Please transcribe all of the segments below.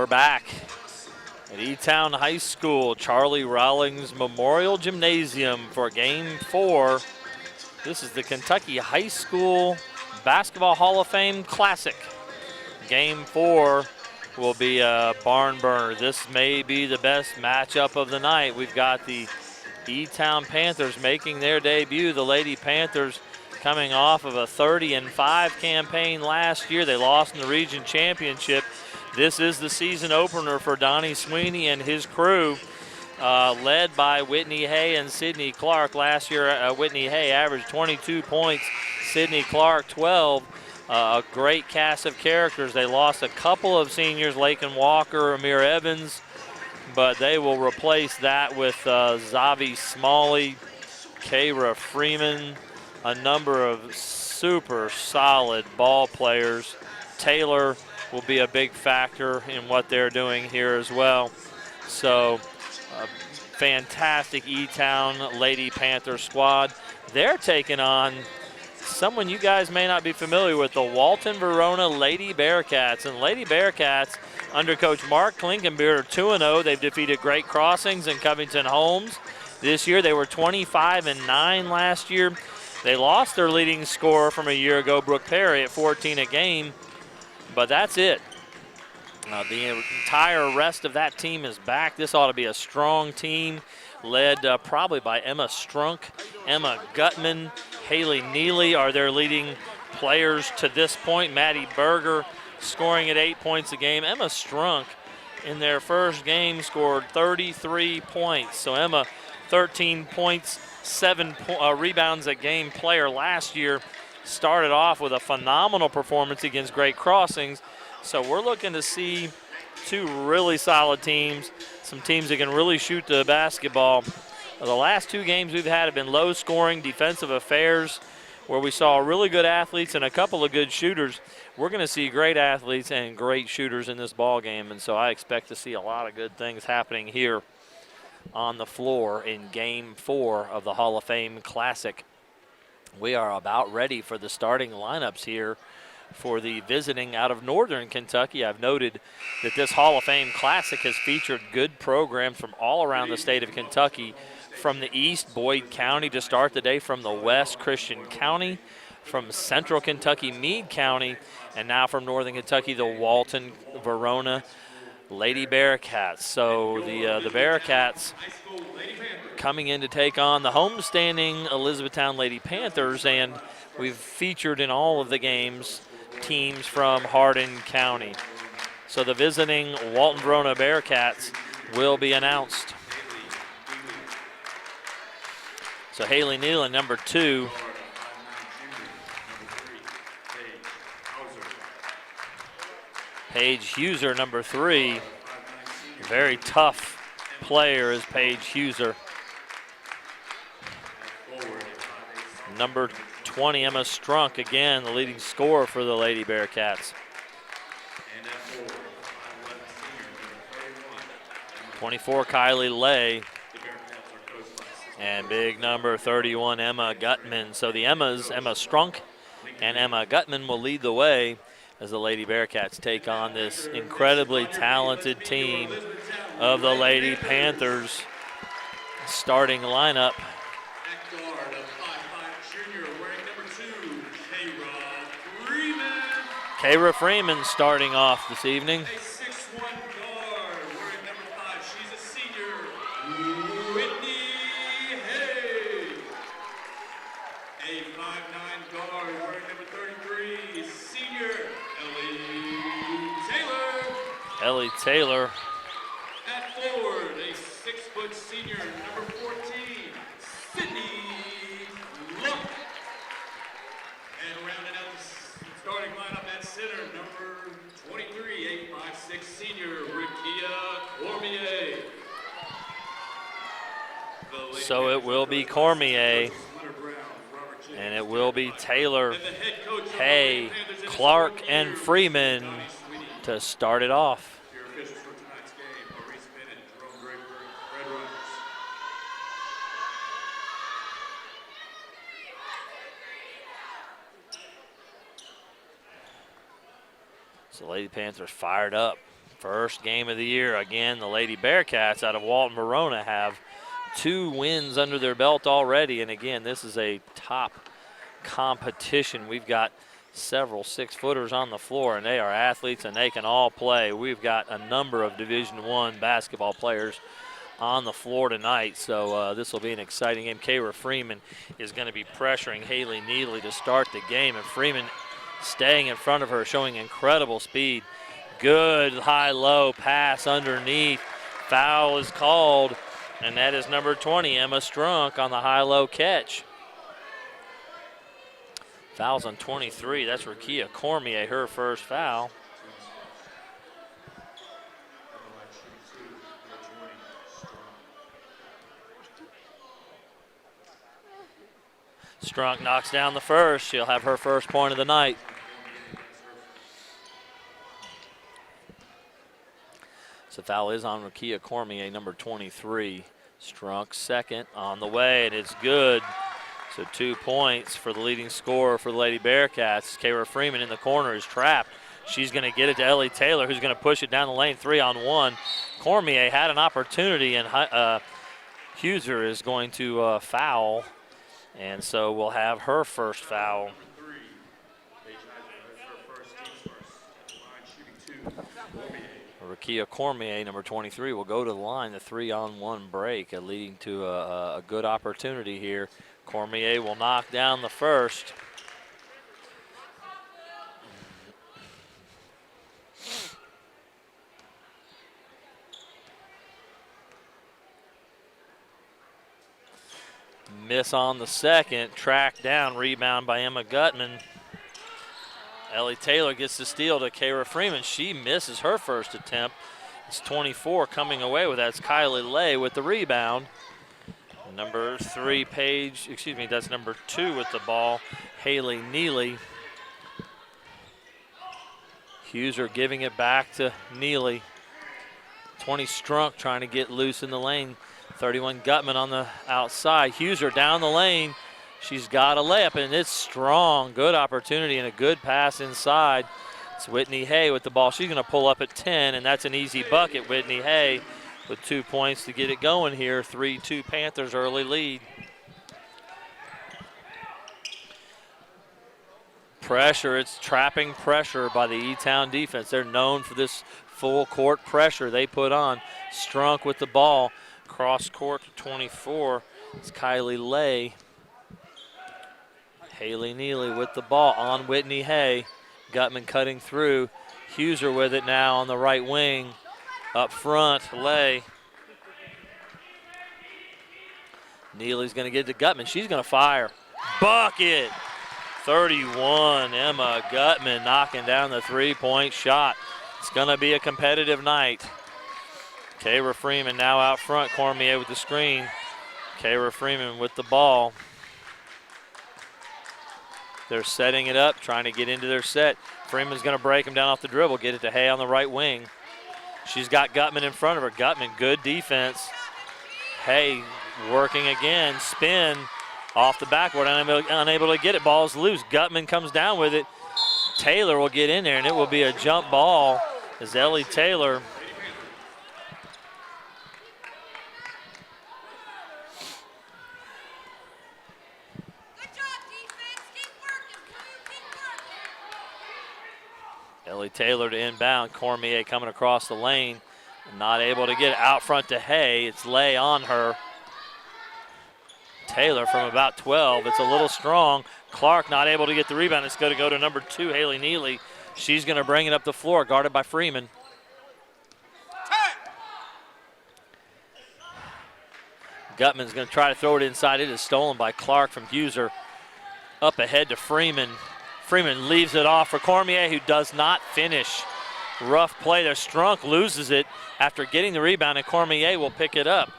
We're back at E-Town High School, Charlie Rawlings Memorial Gymnasium for Game 4. This is the Kentucky High School Basketball Hall of Fame Classic. Game 4 will be a barn burner. This may be the best matchup of the night. We've got the E-Town Panthers making their debut. The Lady Panthers coming off of a 30-5 campaign last year. They lost in the region championship. This is the season opener for Donnie Sweeney and his crew, led by Whitney Hay and Sydney Clark. Last year, Whitney Hay averaged 22 points, Sydney Clark 12. A great cast of characters. They lost a couple of seniors, Lakin Walker, Amir Evans, but they will replace that with Zavi Smalley, Kayra Freeman, a number of super solid ball players. Taylor will be a big factor in what they're doing here as well. So, fantastic E-Town Lady Panther squad. They're taking on someone you guys may not be familiar with, the Walton Verona Lady Bearcats. And Lady Bearcats, under Coach Mark Klinkenbeard, are 2-0. They've defeated Great Crossings and Covington Holmes. This year they were 25-9 last year. They lost their leading scorer from a year ago, Brooke Perry, at 14 a game. But that's it. The entire rest of that team is back. This ought to be a strong team, led probably by Emma Strunk, Emma Gutman, Haley Neely are their leading players to this point. Maddie Berger scoring at 8 points a game. Emma Strunk in their first game scored 33 points. So Emma, 13 points, 7 rebounds a game player last year. Started off with a phenomenal performance against Great Crossings. So we're looking to see two really solid teams, some teams that can really shoot the basketball. The last two games we've had have been low-scoring defensive affairs where we saw really good athletes and a couple of good shooters. We're going to see great athletes and great shooters in this ball game, and so I expect to see a lot of good things happening here on the floor in Game 4 of the Hall of Fame Classic. We are about ready for the starting lineups here for the visiting out of Northern Kentucky. I've noted that this Hall of Fame Classic has featured good programs from all around the state of Kentucky. From the east, Boyd County to start the day. From the west, Christian County. From central Kentucky, Meade County. And now from northern Kentucky, the Walton, Verona Lady Bearcats. So the Bearcats coming in to take on the homestanding Elizabethtown Lady Panthers, and we've featured in all of the games teams from Hardin County. So the visiting Walton Verona Bearcats will be announced. So Haley Nealon, number 2. Paige Huser, number 3. Very tough player is Paige Huser. Number 20, Emma Strunk, again, the leading scorer for the Lady Bearcats. 24, Kylie Lay. And big number 31, Emma Gutman. So the Emmas, Emma Strunk and Emma Gutman, will lead the way as the Lady Bearcats take on this incredibly talented team of the Lady Panthers. Starting lineup. Kayra Freeman starting off this evening. Ellie Taylor. At forward, a 6-foot senior, number 14, Sydney Lump. And rounding out the starting lineup at center, number 23, 8'5" senior, Rikia Cormier. So it will be Cormier, and it will be Taylor, Hay, Clark, and Freeman to start it off. So Lady Panthers fired up. First game of the year. Again, the Lady Bearcats out of Walton, Verona have 2 wins under their belt already. And again, this is a top competition. We've got several 6-footers on the floor, and they are athletes and they can all play. We've got a number of Division I basketball players on the floor tonight, so this will be an exciting game. Kayra Freeman is going to be pressuring Haley Neely to start the game, and Freeman staying in front of her, showing incredible speed. Good high-low pass underneath. Foul is called, and that is number 20, Emma Strunk, on the high-low catch. Foul's on 23. That's Rakia Cormier, her first foul. Strunk knocks down the first. She'll have her first point of the night. So foul is on Rakia Cormier, number 23. Strunk second on the way, and it's good. So 2 points for the leading scorer for the Lady Bearcats. Kayra Freeman in the corner is trapped. She's going to get it to Ellie Taylor, who's going to push it down the lane, 3-on-1. Cormier had an opportunity, and Huser is going to foul. And so we'll have her first foul. Rakia Cormier, number 23, will go to the line, the 3-on-1 break, leading to a good opportunity here. Cormier will knock down the first. Miss on the second, tracked down, rebound by Emma Gutman. Ellie Taylor gets the steal to Kayra Freeman. She misses her first attempt. It's 24 coming away with that. It's Kylie Lay with the rebound. Number 3, that's number 2 with the ball, Haley Neely. Huser giving it back to Neely. 20 Strunk trying to get loose in the lane. 31 Gutman on the outside. Huser down the lane. She's got a layup, and it's strong. Good opportunity and a good pass inside. It's Whitney Hay with the ball. She's going to pull up at 10, and that's an easy bucket. Whitney Hay with 2 points to get it going here. 3-2 Panthers early lead. Pressure, it's trapping pressure by the E-Town defense. They're known for this full court pressure they put on. Strunk with the ball. Cross court to 24. It's Kylie Lay. Haley Neely with the ball on Whitney Hay. Gutman cutting through. Huser with it now on the right wing. Up front, Lay. Neely's going to get it to Gutman. She's going to fire. Bucket! 31, Emma Gutman knocking down the 3-point shot. It's going to be a competitive night. Kayra Freeman now out front. Cormier with the screen. Kayra Freeman with the ball. They're setting it up, trying to get into their set. Freeman's going to break him down off the dribble, get it to Hay on the right wing. She's got Gutman in front of her. Gutman, good defense. Hay working again, spin off the backboard, unable to get it. Ball's loose. Gutman comes down with it. Taylor will get in there, and it will be a jump ball as Ellie Taylor. Ellie Taylor to inbound. Cormier coming across the lane. Not able to get it out front to Hay. It's Lay on her. Taylor from about 12. It's a little strong. Clark not able to get the rebound. It's going to go to number 2, Haley Neely. She's going to bring it up the floor, guarded by Freeman. Gutman's going to try to throw it inside. It is stolen by Clark from Huser. Up ahead to Freeman. Freeman leaves it off for Cormier, who does not finish. Rough play there. Strunk loses it after getting the rebound, and Cormier will pick it up.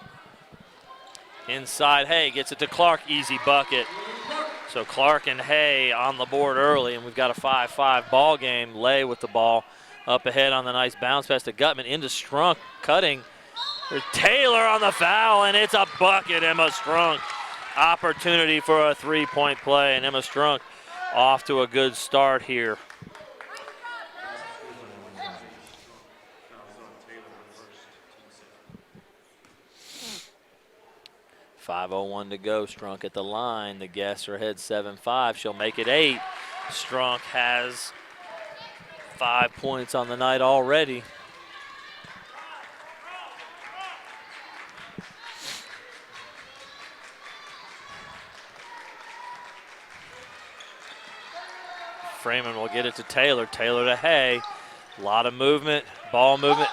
Inside, Hay gets it to Clark. Easy bucket. So Clark and Hay on the board early, and we've got a 5-5 ball game. Lay with the ball up ahead on the nice bounce pass to Gutman into Strunk, cutting. There's Taylor on the foul, and it's a bucket. Emma Strunk. Opportunity for a 3-point play, and Emma Strunk off to a good start here. 5:01 to go. Strunk at the line. The guests are ahead 7-5. She'll make it 8. Strunk has 5 points on the night already. Freeman will get it to Taylor. Taylor to Hay. A lot of movement, ball movement.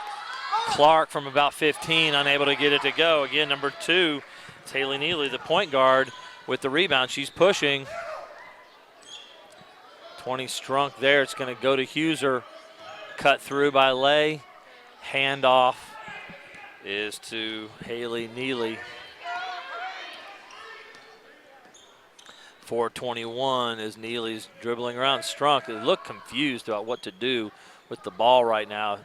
Clark from about 15, unable to get it to go. Again, number 2, Haley Neely, the point guard, with the rebound. She's pushing. 20 Strunk there. It's going to go to Huser. Cut through by Lay. Handoff is to Haley Neely. 4:21 as Neely's dribbling around. Strunk, they look confused about what to do with the ball right now.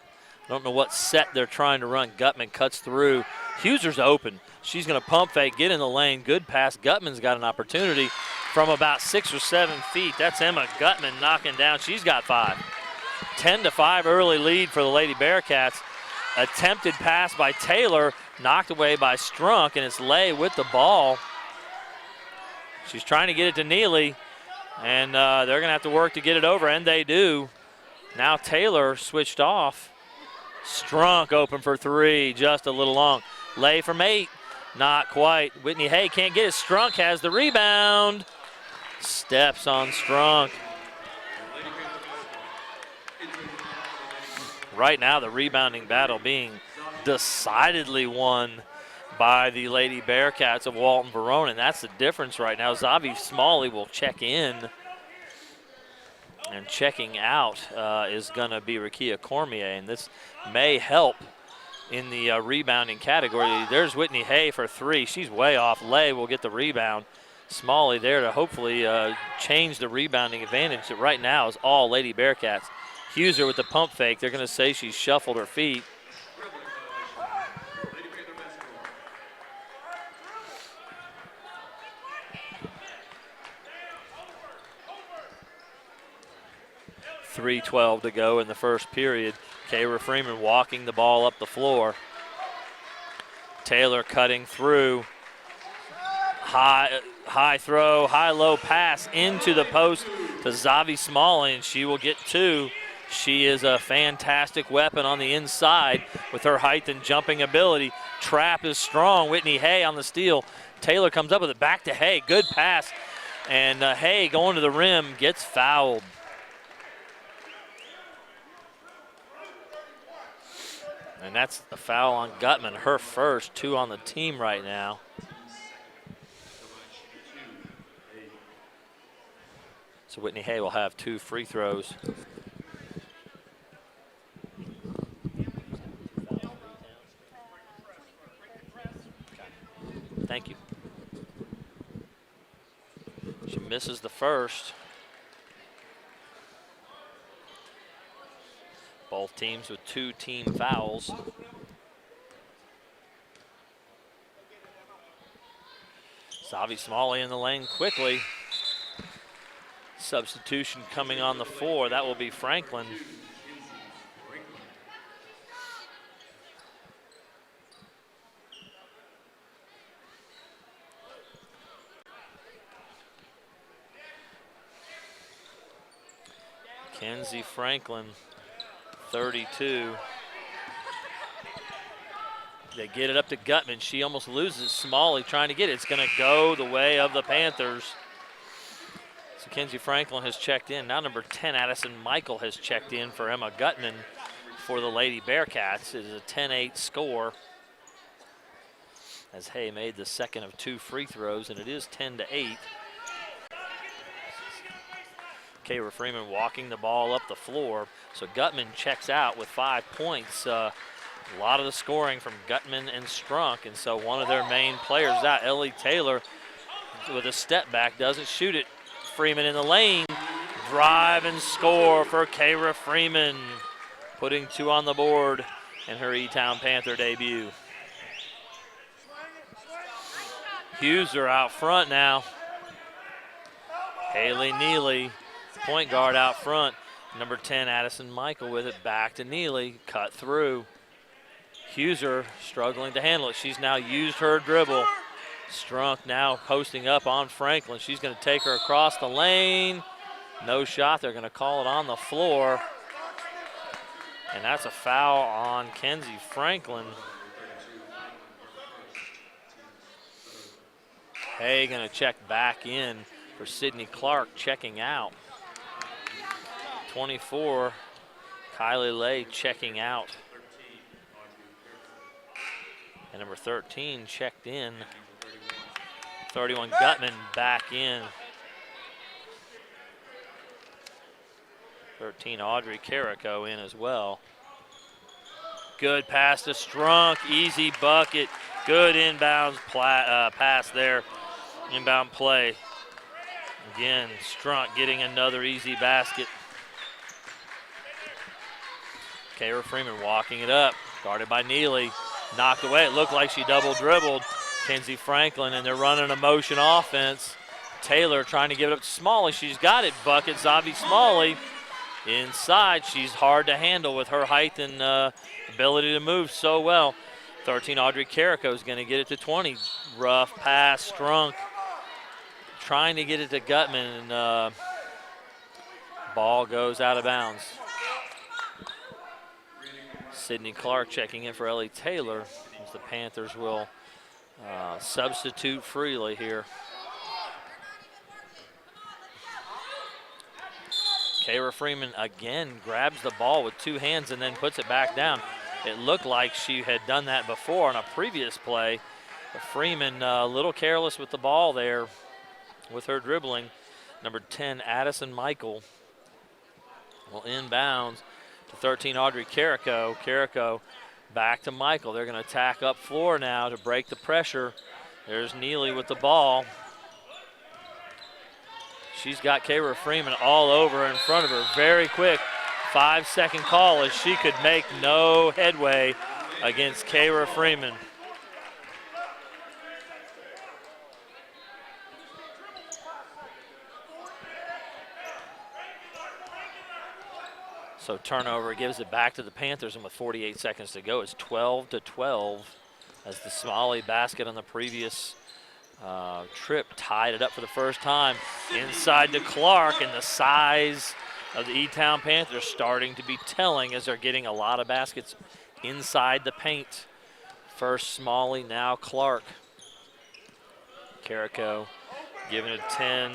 I don't know what set they're trying to run. Gutman cuts through. Huser's open. She's going to pump fake, get in the lane. Good pass. Gutman's got an opportunity from about 6 or 7 feet. That's Emma Gutman knocking down. She's got 5. 10-5 early lead for the Lady Bearcats. Attempted pass by Taylor, knocked away by Strunk, and it's Lay with the ball. She's trying to get it to Neely, and they're going to have to work to get it over, and they do. Now Taylor switched off. Strunk open for 3, just a little long. Lay from 8, not quite. Whitney Hay can't get it. Strunk has the rebound. Steps on Strunk. Right now, the rebounding battle being decidedly won by the Lady Bearcats of Walton Verona, and that's the difference right now. Zavi Smalley will check in, and checking out is going to be Rakia Cormier, and this may help in the rebounding category. There's Whitney Hay for 3. She's way off. Lay will get the rebound. Smalley there to hopefully change the rebounding advantage that right now is all Lady Bearcats. Huser with the pump fake. They're going to say she shuffled her feet. .312 to go in the first period. Kayra Freeman walking the ball up the floor. Taylor cutting through. High throw, high-low pass into the post to Zavi Smalley, and she will get 2. She is a fantastic weapon on the inside with her height and jumping ability. Trap is strong. Whitney Hay on the steal. Taylor comes up with it back to Hay. Good pass. And Hay going to the rim gets fouled. And that's a foul on Gutman, her first, 2 on the team right now. So Whitney Hay will have 2 free throws. Thank you. She misses the first. Both teams with 2 team fouls. Zavi Smalley in the lane quickly. Substitution coming on the floor. That will be Franklin. Kenzie Franklin, 32. They get it up to Gutman. She almost loses. Smalley trying to get it. It's going to go the way of the Panthers. So Kenzie Franklin has checked in. Now number 10, Addison Michael, has checked in for Emma Gutman for the Lady Bearcats. It is a 10-8 score as Hay made the second of 2 free throws, and it is 10-8. Kayra Freeman walking the ball up the floor. So Gutman checks out with 5 points. A lot of the scoring from Gutman and Strunk, and so one of their main players out, Ellie Taylor, with a step back, doesn't shoot it. Freeman in the lane, drive and score for Kayra Freeman, putting 2 on the board in her E-Town Panther debut. Huser out front now. Haley Neely, point guard out front. Number 10, Addison Michael with it back to Neely, cut through. Huser struggling to handle it. She's now used her dribble. Strunk now posting up on Franklin. She's going to take her across the lane. No shot. They're going to call it on the floor. And that's a foul on Kenzie Franklin. Hay going to check back in for Sydney Clark, checking out. 24, Kylie Lay checking out. And number 13 checked in. 31 Gutman back in. 13 Audrey Carrico in as well. Good pass to Strunk, easy bucket. Good inbound pass there, inbound play. Again, Strunk getting another easy basket. Kayra Freeman walking it up, guarded by Neely. Knocked away, it looked like she double dribbled Kenzie Franklin, and they're running a motion offense. Taylor trying to give it up to Smalley. She's got it, bucket, Zavi Smalley. Inside, she's hard to handle with her height and ability to move so well. 13, Audrey Carrico is going to get it to 20. Rough pass, Strunk trying to get it to Gutman, and ball goes out of bounds. Sydney Clark checking in for Ellie Taylor as the Panthers will substitute freely here. Kayra Freeman again grabs the ball with two hands and then puts it back down. It looked like she had done that before on a previous play. But Freeman a little careless with the ball there with her dribbling. Number 10, Addison Michael will inbounds to 13, Audrey Carrico. Carrico back to Michael. They're going to attack up floor now to break the pressure. There's Neely with the ball. She's got Kayra Freeman all over in front of her. Very quick 5-second call as she could make no headway against Kayra Freeman. So turnover gives it back to the Panthers, and with 48 seconds to go, it's 12-12 as the Smalley basket on the previous trip tied it up for the first time. Inside to Clark, and the size of the E-Town Panthers starting to be telling as they're getting a lot of baskets inside the paint. First Smalley, now Clark. Carrico giving it 10.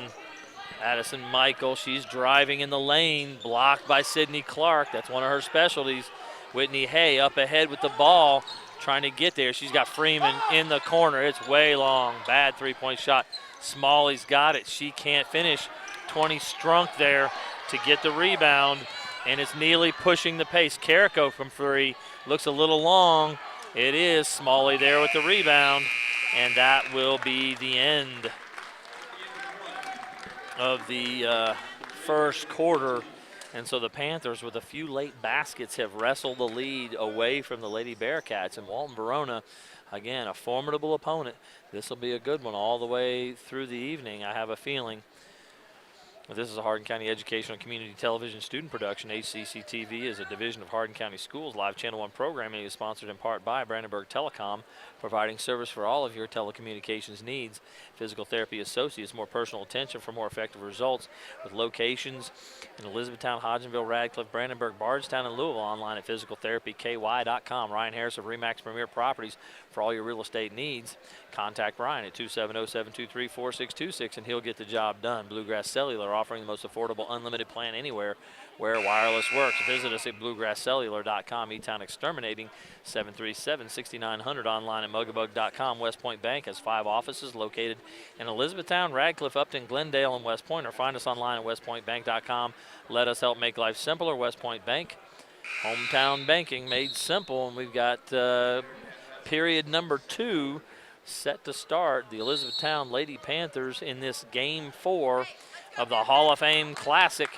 Addison Michael, she's driving in the lane, blocked by Sydney Clark. That's one of her specialties. Whitney Hay up ahead with the ball, trying to get there. She's got Freeman in the corner. It's way long. Bad three-point shot. Smalley's got it. She can't finish. 20 Strunk there to get the rebound, and it's Neely pushing the pace. Carrico from three looks a little long. It is Smalley there with the rebound, and that will be the end of the first quarter. And so the Panthers, with a few late baskets, have wrestled the lead away from the Lady Bearcats. And Walton Verona, again, a formidable opponent. This will be a good one all the way through the evening, I have a feeling. This is a Hardin County Educational Community Television student production. HCEC-TV is a division of Hardin County Schools. Live Channel 1 programming is sponsored in part by Brandenburg Telecom, providing service for all of your telecommunications needs. Physical Therapy Associates, more personal attention for more effective results, with locations in Elizabethtown, Hodgenville, Radcliffe, Brandenburg, Bardstown, and Louisville. Online at physicaltherapyky.com. Ryan Harris of Remax Premier Properties for all your real estate needs. Contact Ryan at 270-723-4626 and he'll get the job done. Bluegrass Cellular, offering the most affordable unlimited plan anywhere where wireless works. Visit us at bluegrasscellular.com. E-Town Exterminating, 737-6900. Online at mugabug.com. West Point Bank has 5 offices located in Elizabethtown, Radcliffe, Upton, Glendale, and West Point. Or find us online at westpointbank.com. Let us help make life simpler. West Point Bank, hometown banking made simple. And we've got period number 2 set to start. The Elizabethtown Lady Panthers in this Game 4 of the Hall of Fame Classic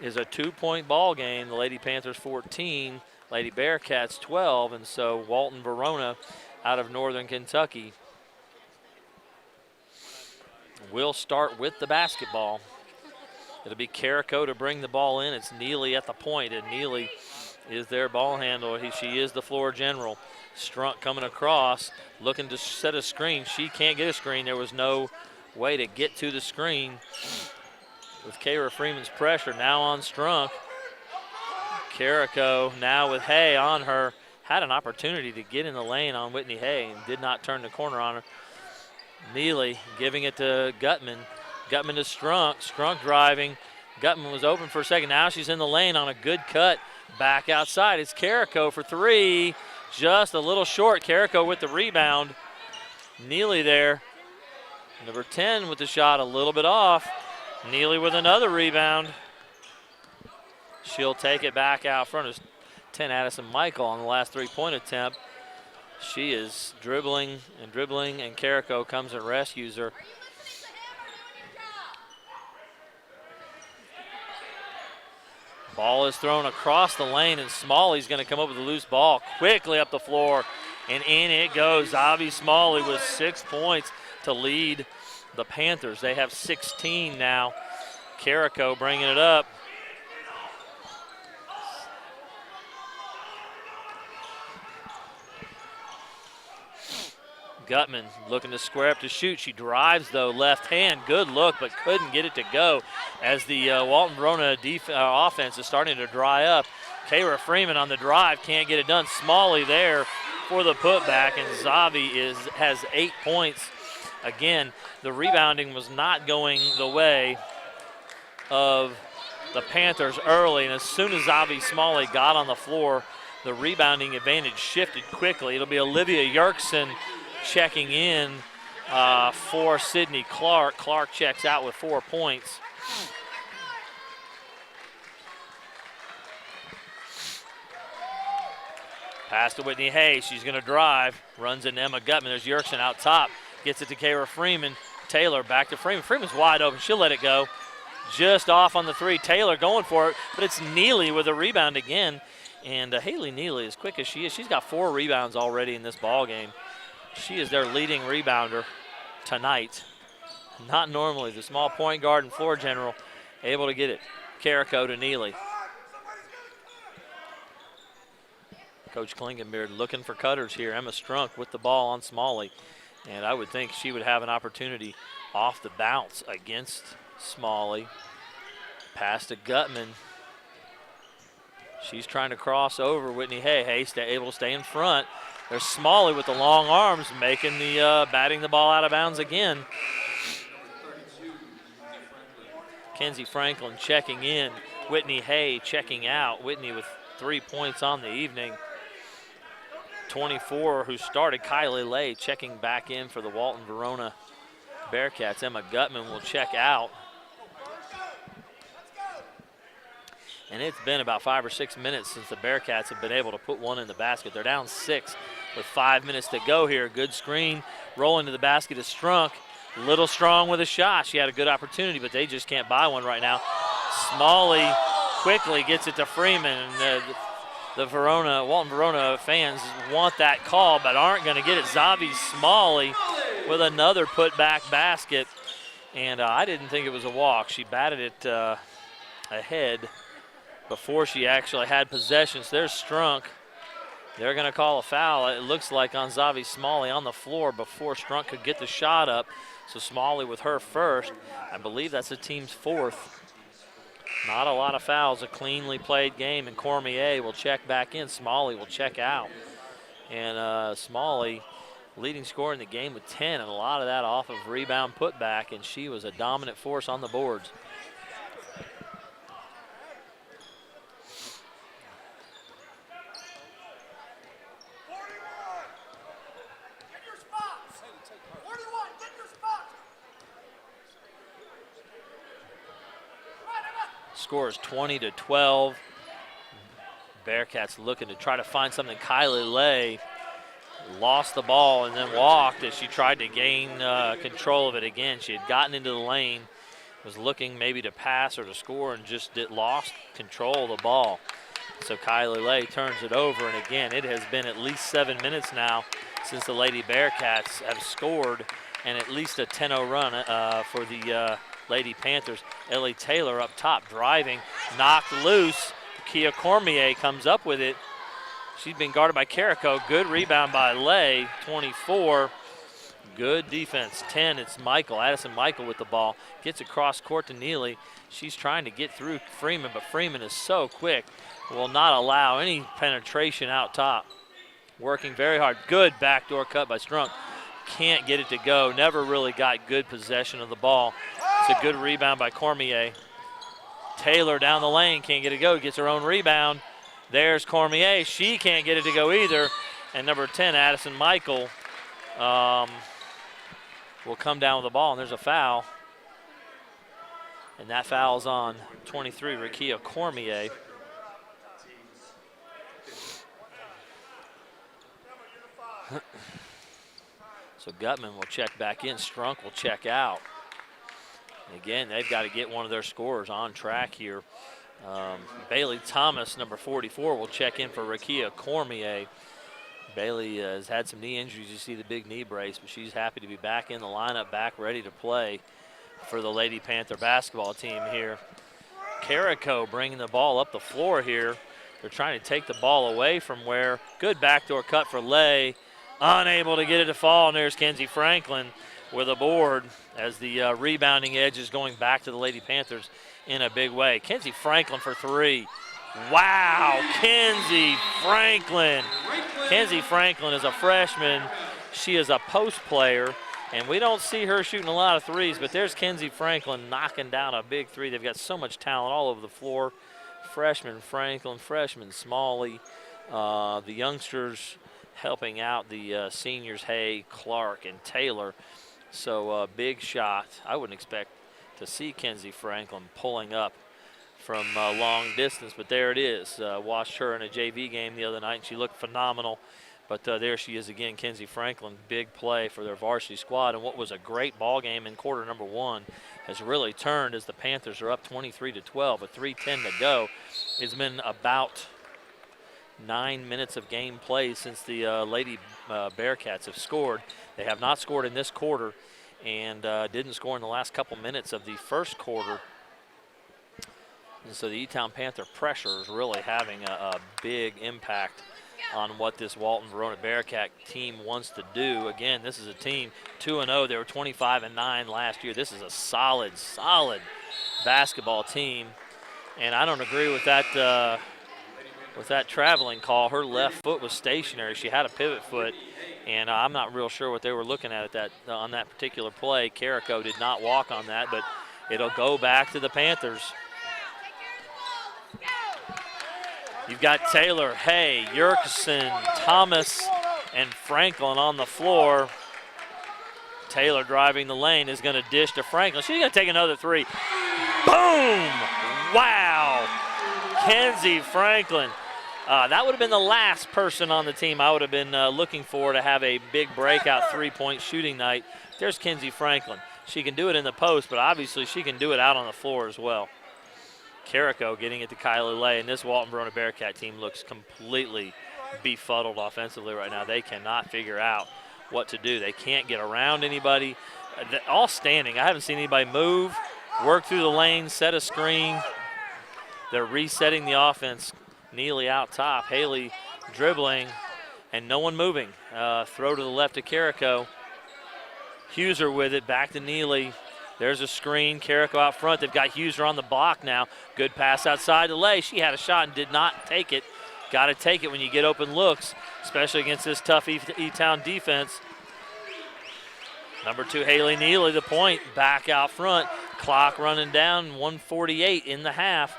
is a 2-point ball game. The Lady Panthers 14, Lady Bearcats 12, and so Walton Verona out of Northern Kentucky will start with the basketball. It'll be Carrico to bring the ball in. It's Neely at the point, and Neely is their ball handler. She is the floor general. Strunk coming across, looking to set a screen. She can't get a screen. There was no way to get to the screen with Kara Freeman's pressure. Now on Strunk. Carrico now with Hay on her. Had an opportunity to get in the lane on Whitney Hay and did not turn the corner on her. Neely giving it to Gutman. Gutman to Strunk. Strunk driving. Gutman was open for a second. Now she's in the lane on a good cut. Back outside. It's Carrico for three. Just a little short. Carrico with the rebound. Neely there. Number 10 with the shot a little bit off. Neely with another rebound. She'll take it back out front. It's 10 Addison Michael on the last three-point attempt. She is dribbling, and Carrico comes and rescues her. Ball is thrown across the lane, and Smalley's going to come up with a loose ball quickly up the floor, and in it goes. Avi Smalley with 6 points to lead the Panthers. They have 16 now. Carrico bringing it up. Gutman looking to square up to shoot. She drives, though, left hand. Good look, but couldn't get it to go as the Walton Verona offense is starting to dry up. Kara Freeman on the drive, can't get it done. Smalley there for the putback, and Zavi has 8 points. Again, the rebounding was not going the way of the Panthers early, and as soon as Zavi Smalley got on the floor, the rebounding advantage shifted quickly. It'll be Olivia Yerksen checking in for Sydney Clark. Clark checks out with 4 points. Pass to Whitney Hay. She's going to drive. Runs into Emma Gutman. There's Yerksen out top. Gets it to Kara Freeman. Taylor back to Freeman. Freeman's wide open. She'll let it go. Just off on the three. Taylor going for it, but it's Neely with a rebound again. And Haley Neely, as quick as she is, she's got 4 rebounds already in this ball game. She is their leading rebounder tonight. Not normally. The small point guard and floor general able to get it. Carrico to Neely. Coach Klingenbeard looking for cutters here. Emma Strunk with the ball on Smalley. And I would think she would have an opportunity off the bounce against Smalley. Pass to Gutman. She's trying to cross over Whitney Hay. Hay able to stay in front. There's Smalley with the long arms making the batting the ball out of bounds again. Kenzie Franklin checking in. Whitney Hay checking out. Whitney with 3 points on the evening. 24, who started, Kylie Lay checking back in for the Walton Verona Bearcats. Emma Gutman will check out. And it's been about 5 or 6 minutes since the Bearcats have been able to put one in the basket. They're down 6 with 5 minutes to go here. Good screen, rolling to the basket is Strunk. Little strong with a shot. She had a good opportunity, but they just can't buy one right now. Smalley quickly gets it to Freeman. The Walton Verona fans want that call, but aren't going to get it. Zavi Smalley with another putback basket. And I didn't think it was a walk. She batted it ahead before she actually had possession. So there's Strunk. They're going to call a foul, it looks like, on Zavi Smalley on the floor before Strunk could get the shot up. So Smalley with her first. I believe that's the team's 4th. Not a lot of fouls, a cleanly played game, and Cormier will check back in. Smalley will check out. And Smalley, leading scorer in the game with 10, and a lot of that off of rebound putback, and she was a dominant force on the boards. Score is 20-12. Bearcats looking to try to find something. Kylie Lay lost the ball and then walked as she tried to gain control of it again. She had gotten into the lane, was looking maybe to pass or to score, and just lost control of the ball. So Kylie Lay turns it over, and again, it has been at least 7 minutes now since the Lady Bearcats have scored, and at least a 10-0 run for the Lady Panthers. Ellie Taylor up top driving, knocked loose. Rakia Cormier comes up with it. She's been guarded by Carrico. Good rebound by Lay, 24. Good defense, 10. It's Michael, Addison Michael with the ball. Gets across court to Neely. She's trying to get through Freeman, but Freeman is so quick. Will not allow any penetration out top. Working very hard. Good backdoor cut by Strunk. Can't get it to go. Never really got good possession of the ball. It's a good rebound by Cormier. Taylor down the lane, can't get it to go. Gets her own rebound. There's Cormier. She can't get it to go either. And number 10, Addison Michael, will come down with the ball, and there's a foul. And that foul's on 23, Rakia Cormier. So Gutman will check back in. Strunk will check out. And again, they've got to get one of their scorers on track here. Bailey Thomas, number 44, will check in for Rakia Cormier. Bailey has had some knee injuries. You see the big knee brace, but she's happy to be back in the lineup, back ready to play for the Lady Panther basketball team here. Carrico bringing the ball up the floor here. They're trying to take the ball away from where. Good backdoor cut for Lay. Unable to get it to fall, and there's Kenzie Franklin with a board as the rebounding edge is going back to the Lady Panthers in a big way. Kenzie Franklin for three. Wow, Kenzie Franklin. Kenzie Franklin is a freshman. She is a post player, and we don't see her shooting a lot of threes, but there's Kenzie Franklin knocking down a big three. They've got so much talent all over the floor. Freshman Franklin, freshman Smalley, the youngsters helping out the seniors, Hay, Clark, and Taylor. So big shot. I wouldn't expect to see Kenzie Franklin pulling up from long distance, but there it is. Watched her in a JV game the other night, and she looked phenomenal. But there she is again, Kenzie Franklin. Big play for their varsity squad, and what was a great ball game in quarter number one has really turned as the Panthers are up 23-12 with 3:10 to go. It's been about 9 minutes of game play since the Lady Bearcats have scored. They have not scored in this quarter and didn't score in the last couple minutes of the first quarter. And so the E-Town Panther pressure is really having a big impact on what this Walton Verona Bearcat team wants to do. Again, this is a team 2-0. They were 25-9 last year. This is a solid basketball team. And I don't agree with that traveling call. Her left foot was stationary. She had a pivot foot, and I'm not real sure what they were looking at on that particular play. Carrico did not walk on that, but it'll go back to the Panthers. You've got Taylor, Hay, Yerkson, Thomas, and Franklin on the floor. Taylor driving the lane is going to dish to Franklin. She's going to take another three. Boom! Wow! Kenzie Franklin. That would have been the last person on the team I would have been looking for to have a big breakout three-point shooting night. There's Kenzie Franklin. She can do it in the post, but obviously she can do it out on the floor as well. Carrico getting it to Kylie Lay, and this Walton Verona Bearcat team looks completely befuddled offensively right now. They cannot figure out what to do. They can't get around anybody. All standing. I haven't seen anybody move, work through the lane, set a screen. They're resetting the offense. Neely out top, Haley dribbling, and no one moving. Throw to the left to Carrico. Huser with it, back to Neely. There's a screen, Carrico out front. They've got Huser on the block now. Good pass outside to Lay. She had a shot and did not take it. Got to take it when you get open looks, especially against this tough E-Town defense. Number 2, Haley Neely, the point, back out front. Clock running down, 1:48 in the half.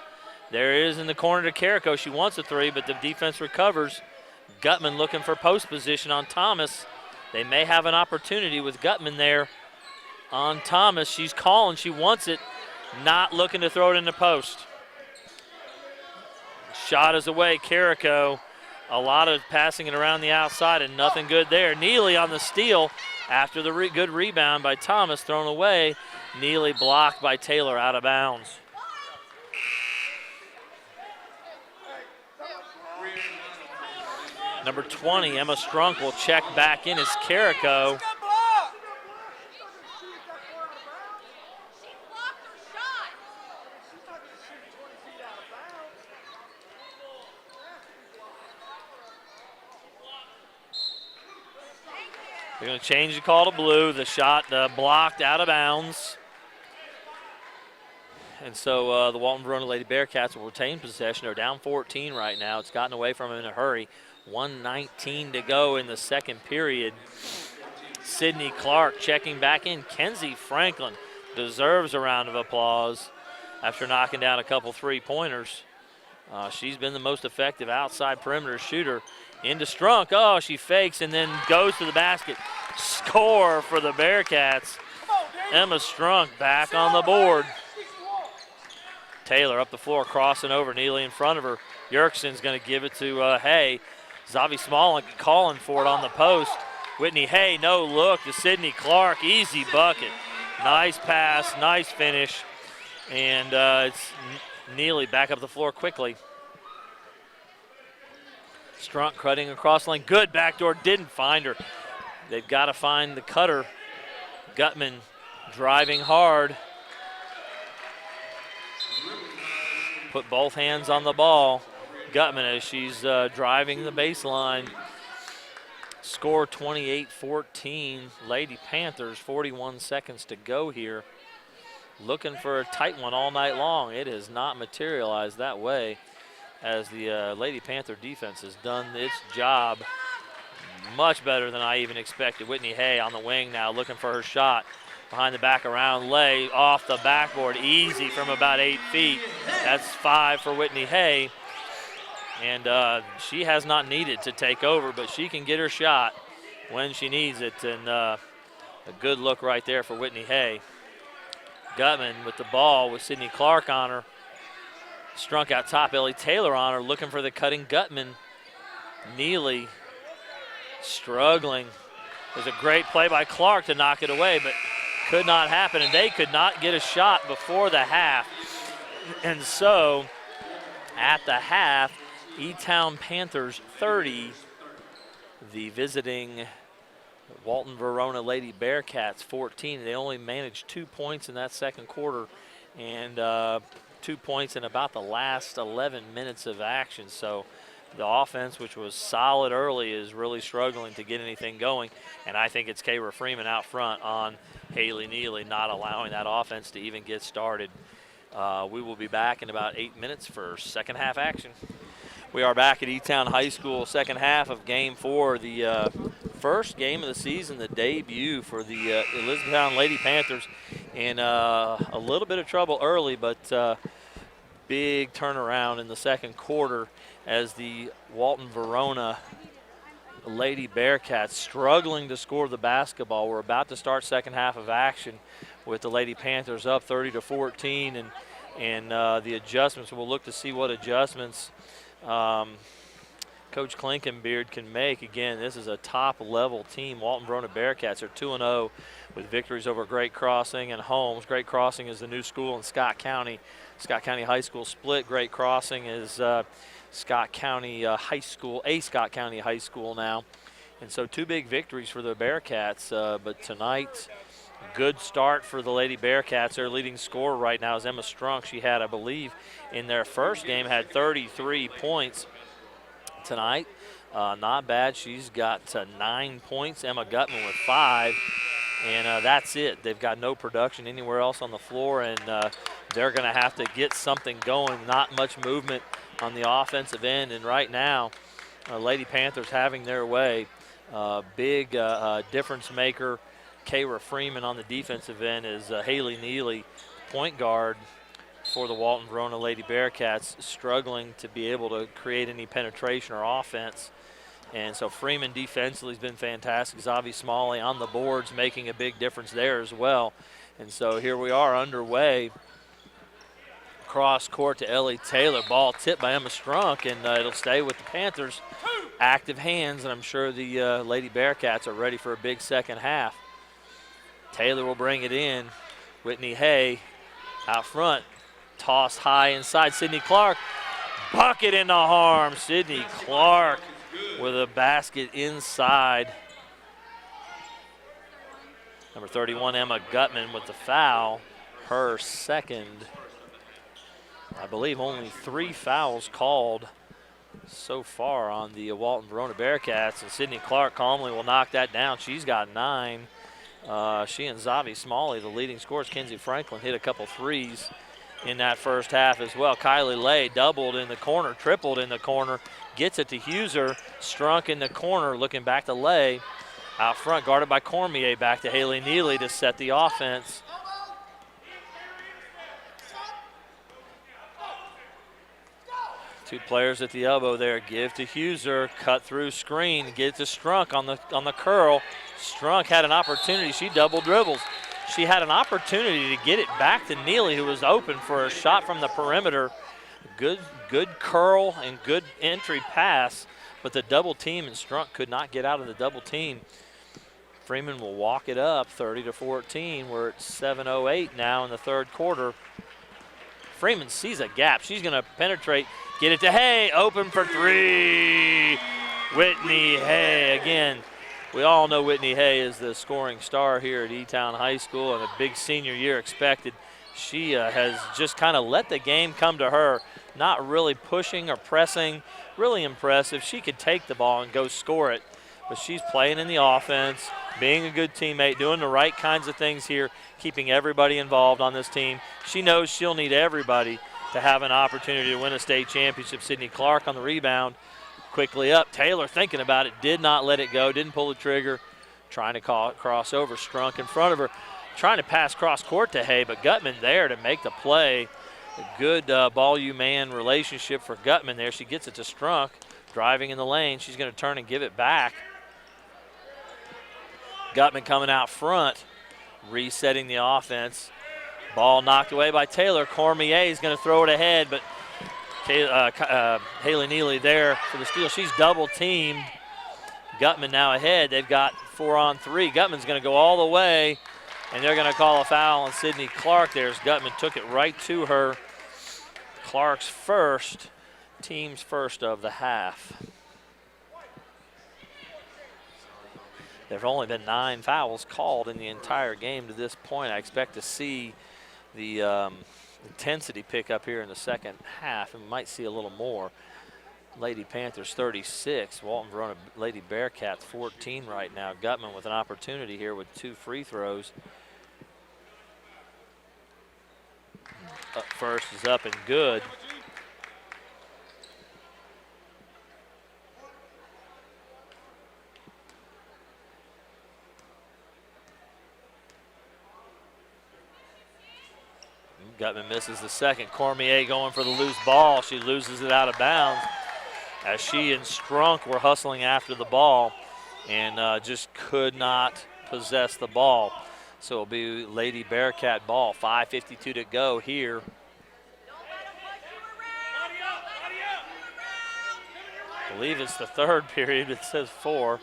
There it is in the corner to Carrico. She wants a three, but the defense recovers. Gutman looking for post position on Thomas. They may have an opportunity with Gutman there on Thomas. She's calling, she wants it, not looking to throw it in the post. Shot is away, Carrico. A lot of passing it around the outside and nothing good there. Neely on the steal after the good rebound by Thomas, thrown away. Neely blocked by Taylor out of bounds. Number 20, Emma Strunk will check back in as Carrico. They're going to change the call to blue. The shot blocked out of bounds. And so the Walton Verona Lady Bearcats will retain possession. They're down 14 right now. It's gotten away from them in a hurry. 1:19 to go in the second period. Sydney Clark checking back in. Kenzie Franklin deserves a round of applause after knocking down a couple three-pointers. She's been the most effective outside perimeter shooter. Into Strunk. Oh, she fakes and then goes to the basket. Score for the Bearcats. Emma Strunk back on the board. Taylor up the floor, crossing over, Neely in front of her. Yerkson's going to give it to Hay. Zavi Smalling calling for it on the post. Whitney Hay, no look to Sydney Clark, easy bucket. Nice pass, nice finish. And it's Neely back up the floor quickly. Strunk cutting across the lane, good backdoor, didn't find her. They've got to find the cutter. Gutman driving hard. Put both hands on the ball. Gutman as she's driving the baseline. Score 28-14. Lady Panthers, 41 seconds to go here. Looking for a tight one all night long. It has not materialized that way as the Lady Panther defense has done its job much better than I even expected. Whitney Hay on the wing now looking for her shot. Behind the back around lay off the backboard, easy from about 8 feet. That's 5 for Whitney Hay. And she has not needed to take over, but she can get her shot when she needs it. And a good look right there for Whitney Hay. Gutman with the ball with Sydney Clark on her. Strunk out top, Ellie Taylor on her, looking for the cutting Gutman. Neely struggling. There's a great play by Clark to knock it away, but could not happen, and they could not get a shot before the half. And so, at the half, E-Town Panthers 30, the visiting Walton Verona Lady Bearcats 14. They only managed 2 points in that second quarter, and 2 points in about the last 11 minutes of action. So the offense, which was solid early, is really struggling to get anything going. And I think it's Kayra Freeman out front on Haley Neely, not allowing that offense to even get started. We will be back in about 8 minutes for second half action. We are back at E-Town High School, second half of Game 4, the first game of the season, the debut for the Elizabethtown Lady Panthers. In a little bit of trouble early, but big turnaround in the second quarter as the Walton Verona Lady Bearcats struggling to score the basketball. We're about to start second half of action with the Lady Panthers up 30-14, and the adjustments. We'll look to see what adjustments Coach Klinkenbeard can make. Again, this is a top-level team. Walton Verona Bearcats are 2-0 with victories over Great Crossing and Holmes. Great Crossing is the new school in Scott County. Scott County High School split. Great Crossing is Scott County High School, a Scott County High School now. And so 2 big victories for the Bearcats. But tonight, good start for the Lady Bearcats. Their leading scorer right now is Emma Strunk. She had, I believe, in their first game, had 33 points. Tonight, not bad. She's got 9 points. Emma Gutman with 5, and that's it. They've got no production anywhere else on the floor, and they're going to have to get something going. Not much movement on the offensive end, and right now, Lady Panthers having their way. Big difference maker, Kayra Freeman on the defensive end is Haley Neely, point guard for the Walton Verona Lady Bearcats, struggling to be able to create any penetration or offense. And so Freeman defensively has been fantastic. Zavi Smalley on the boards making a big difference there as well. And so here we are underway. Cross court to Ellie Taylor. Ball tipped by Emma Strunk, and it'll stay with the Panthers. Active hands, and I'm sure the Lady Bearcats are ready for a big second half. Taylor will bring it in. Whitney Hay out front. Toss high inside. Sydney Clark. Bucket in the harm. Sydney Clark with a basket inside. Number 31, Emma Gutman with the foul. Her second. I believe only 3 fouls called so far on the Walton Verona Bearcats, and Sydney Clark calmly will knock that down. She's got 9. She and Zavi Smalley, the leading scorers. Kenzie Franklin hit a couple threes in that first half as well. Kylie Lay doubled in the corner, tripled in the corner, gets it to Huser. Strunk in the corner, looking back to Lay. Out front, guarded by Cormier, back to Haley Neely to set the offense. Two players at the elbow there. Give to Huser, cut through screen, get to Strunk on the curl. Strunk had an opportunity. She double dribbles. She had an opportunity to get it back to Neely, who was open for a shot from the perimeter. Good curl and good entry pass, but the double team, and Strunk could not get out of the double team. Freeman will walk it up 30-14. We're at 7:08 now in the third quarter. Freeman sees a gap. She's going to penetrate, get it to Hay, open for 3. Whitney Hay again. We all know Whitney Hay is the scoring star here at E-Town High School, and a big senior year expected. She has just kind of let the game come to her, not really pushing or pressing. Really impressive. She could take the ball and go score it, but she's playing in the offense, being a good teammate, doing the right kinds of things here, keeping everybody involved on this team. She knows she'll need everybody to have an opportunity to win a state championship. Sydney Clark on the rebound. Quickly up, Taylor thinking about it, did not let it go, didn't pull the trigger, trying to cross over. Strunk in front of her, trying to pass cross court to Hay, but Gutman there to make the play. A good ball-you-man relationship for Gutman there. She gets it to Strunk, driving in the lane. She's going to turn and give it back. Gutman coming out front, resetting the offense. Ball knocked away by Taylor. Cormier is going to throw it ahead, but Haley Neely there for the steal. She's double teamed. Gutman now ahead. They've got 4-on-3. Gutman's going to go all the way, and they're going to call a foul on Sydney Clark there as Gutman took it right to her. Clark's first, team's first of the half. There have only been 9 fouls called in the entire game to this point. I expect to see the intensity pick up here in the second half, and we might see a little more. Lady Panthers 36, Walton Verona Lady Bearcats 14 right now. Gutman with an opportunity here with 2 free throws. Up first is up and good. Gutman misses the second. Cormier going for the loose ball. She loses it out of bounds as she and Strunk were hustling after the ball and just could not possess the ball. So it'll be Lady Bearcat ball. 5:52 to go here. I believe it's the third period. It says 4.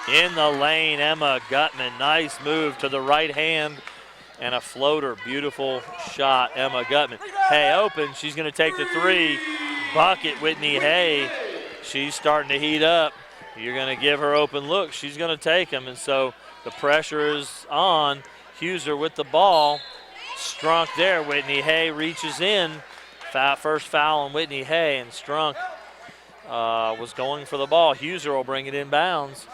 In the lane, Emma Gutman. Nice move to the right hand and a floater. Beautiful shot, Emma Gutman. Hay open. She's going to take the 3. Bucket, Whitney Hay. She's starting to heat up. You're going to give her open look. She's going to take them, and so the pressure is on. Huser with the ball. Strunk there. Whitney Hay reaches in. First foul on Whitney Hay, and Strunk was going for the ball. Huser will bring it in bounds.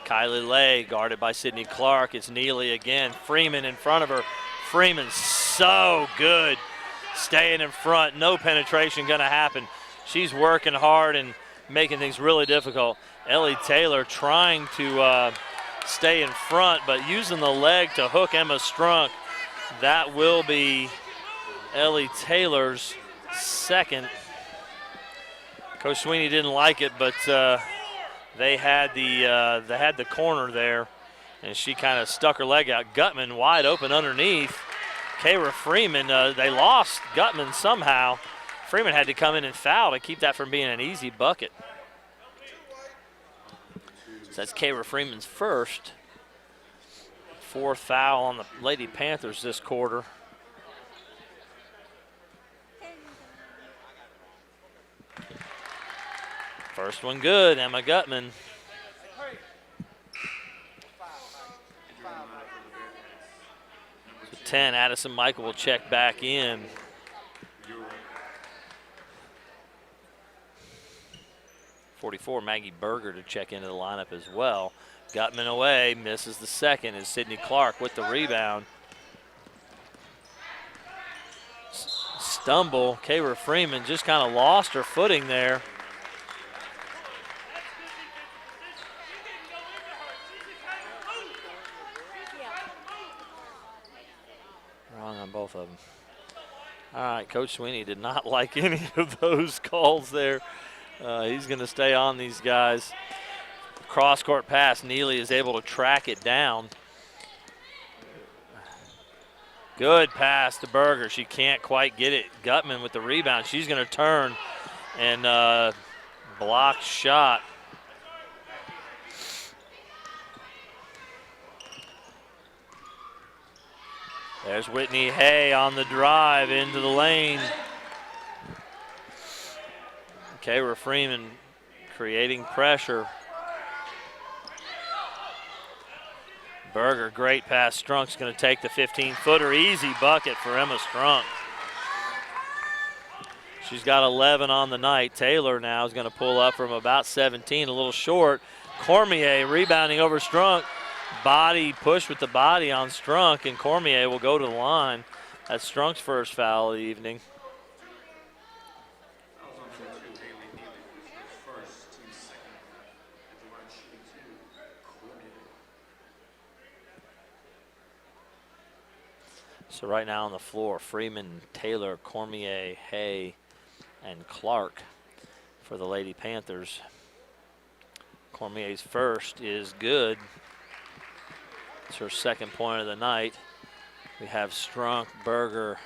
Kylie Lay guarded by Sydney Clark. It's Neely again. Freeman in front of her. Freeman so good. Staying in front. No penetration going to happen. She's working hard and making things really difficult. Ellie Taylor trying to stay in front, but using the leg to hook Emma Strunk. That will be Ellie Taylor's second. Coach Sweeney didn't like it, but they had the corner there, and she kind of stuck her leg out. Gutman wide open underneath. Kayra Freeman, they lost Gutman somehow. Freeman had to come in and foul to keep that from being an easy bucket. So that's Kayra Freeman's first. 4th foul on the Lady Panthers this quarter. First one good, Emma Gutman. 10, Addison Michael will check back in. .44, Maggie Berger to check into the lineup as well. Gutman away, misses the second as Sydney Clark with the rebound. Stumble, Kayra Freeman just kind of lost her footing there. Wrong on both of them. All right, Coach Sweeney did not like any of those calls there. He's going to stay on these guys. Cross-court pass. Neely is able to track it down. Good pass to Berger. She can't quite get it. Gutman with the rebound. She's going to turn and block shot. There's Whitney Hay on the drive into the lane. Kayra Freeman creating pressure. Berger, great pass. Strunk's going to take the 15-footer. Easy bucket for Emma Strunk. She's got 11 on the night. Taylor now is going to pull up from about 17, a little short. Cormier rebounding over Strunk. Body push with the body on Strunk, and Cormier will go to the line. That's Strunk's first foul of the evening. So right now on the floor, Freeman, Taylor, Cormier, Hay, and Clark for the Lady Panthers. Cormier's first is good. It's her second point of the night. We have Strunk, Berger,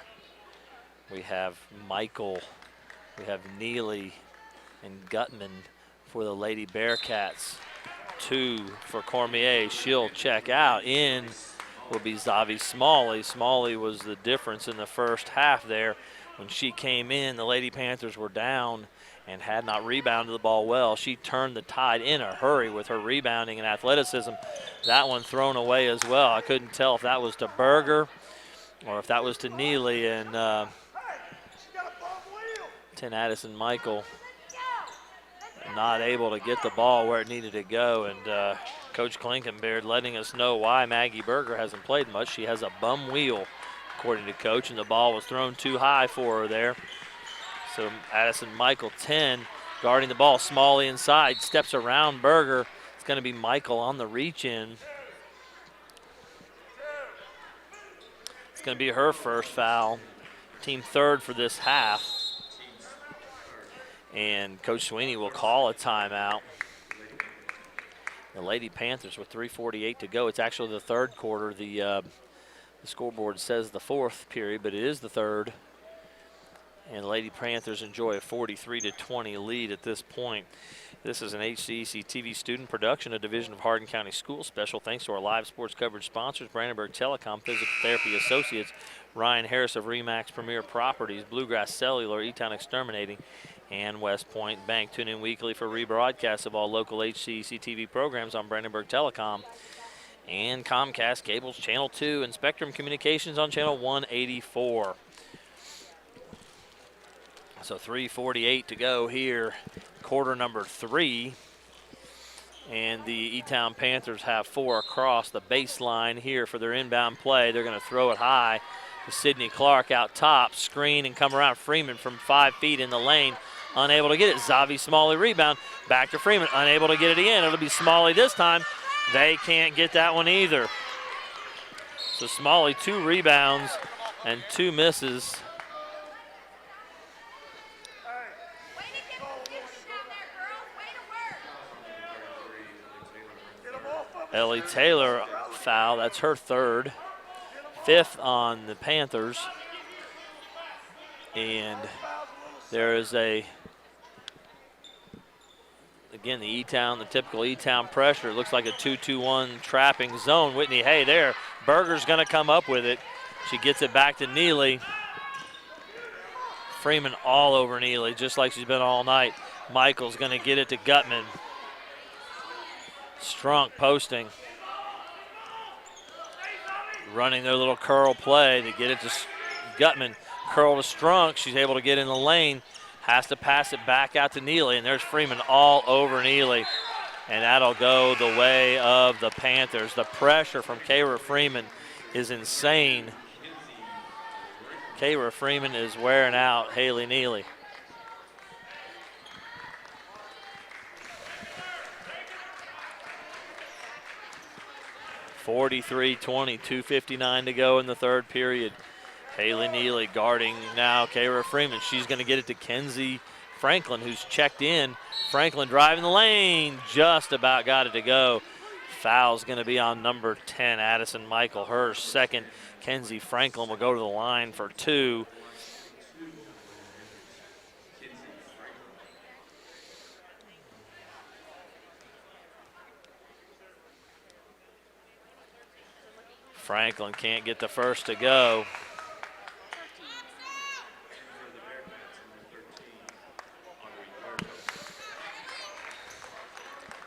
we have Michael, we have Neely and Gutman for the Lady Bearcats. 2 for Cormier. She'll check out. In will be Zavi Smalley. Smalley was the difference in the first half there. When she came in, the Lady Panthers were down and had not rebounded the ball well. She turned the tide in a hurry with her rebounding and athleticism. That one thrown away as well. I couldn't tell if that was to Berger or if that was to Neely. And 10 Addison Michael not able to get the ball where it needed to go. And Coach Klinkenbeard letting us know why Maggie Berger hasn't played much. She has a bum wheel, according to Coach, and the ball was thrown too high for her there. So Addison Michael, 10, guarding the ball. Smalley inside, steps around Berger. It's going to be Michael on the reach-in. It's going to be her first foul. Team third for this half. And Coach Sweeney will call a timeout. The Lady Panthers with 3:48 to go. It's actually the third quarter. The scoreboard says the fourth period, but it is the third. And the Lady Panthers enjoy a 43-20 lead at this point. This is an HCEC-TV student production, a division of Hardin County Schools. Special thanks to our live sports coverage sponsors, Brandenburg Telecom, Physical Therapy Associates, Ryan Harris of Remax Premier Properties, Bluegrass Cellular, E-Town Exterminating, and West Point Bank. Tune in weekly for rebroadcasts of all local HCEC-TV programs on Brandenburg Telecom and Comcast Cables Channel 2 and Spectrum Communications on Channel 184. So 3:48 to go here, quarter number 3. And the E-Town Panthers have 4 across the baseline here for their inbound play. They're going to throw it high to Sydney Clark out top, screen and come around Freeman from 5 feet in the lane. Unable to get it. Zavi Smalley rebound. Back to Freeman. Unable to get it in. It'll be Smalley this time. They can't get that one either. So Smalley 2 rebounds and 2 misses. Ellie Taylor foul. That's her third. 5th on the Panthers. And there is again, the typical E-Town pressure. It looks like a 2-2-1 trapping zone. Whitney Hay there Berger's going to come up with it. She gets it back to Neely. Freeman all over Neely, just like she's been all night. Michael's going to get it to Gutman. Strunk posting. Running their little curl play to get it to Gutman. Curl to Strunk. She's able to get in the lane. Has to pass it back out to Neely, and there's Freeman all over Neely. And that'll go the way of the Panthers. The pressure from Kayra Freeman is insane. Kayra Freeman is wearing out Haley Neely. (43-20), 2:59 to go in the third period. Haley Neely guarding now Kayra Freeman. She's going to get it to Kenzie Franklin, who's checked in. Franklin driving the lane, just about got it to go. Foul's going to be on number 10, Addison Michael, her second. Kenzie Franklin will go to the line for 2. Franklin can't get the first to go.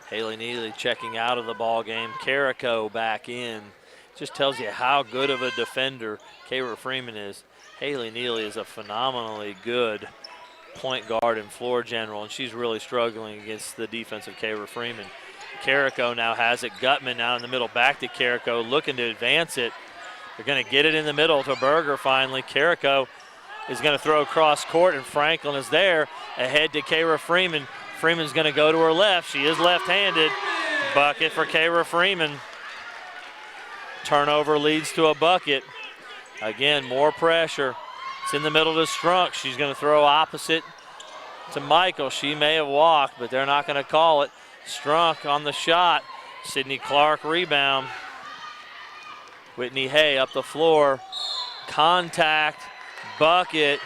Haley Neely checking out of the ball game. Carrico back in. Just tells you how good of a defender Kayra Freeman is. Haley Neely is a phenomenally good point guard and floor general, and she's really struggling against the defense of Kayra Freeman. Carrico now has it. Gutman now in the middle, back to Carrico, looking to advance it. They're going to get it in the middle to Berger finally. Carrico is going to throw across court, and Franklin is there. Ahead to Kayra Freeman. Freeman's going to go to her left. She is left-handed. Bucket for Kayra Freeman. Turnover leads to a bucket. Again, more pressure. It's in the middle to Strunk. She's going to throw opposite to Michael. She may have walked, but they're not going to call it. Strunk on the shot. Sydney Clark rebound. Whitney Hay up the floor. Contact, bucket,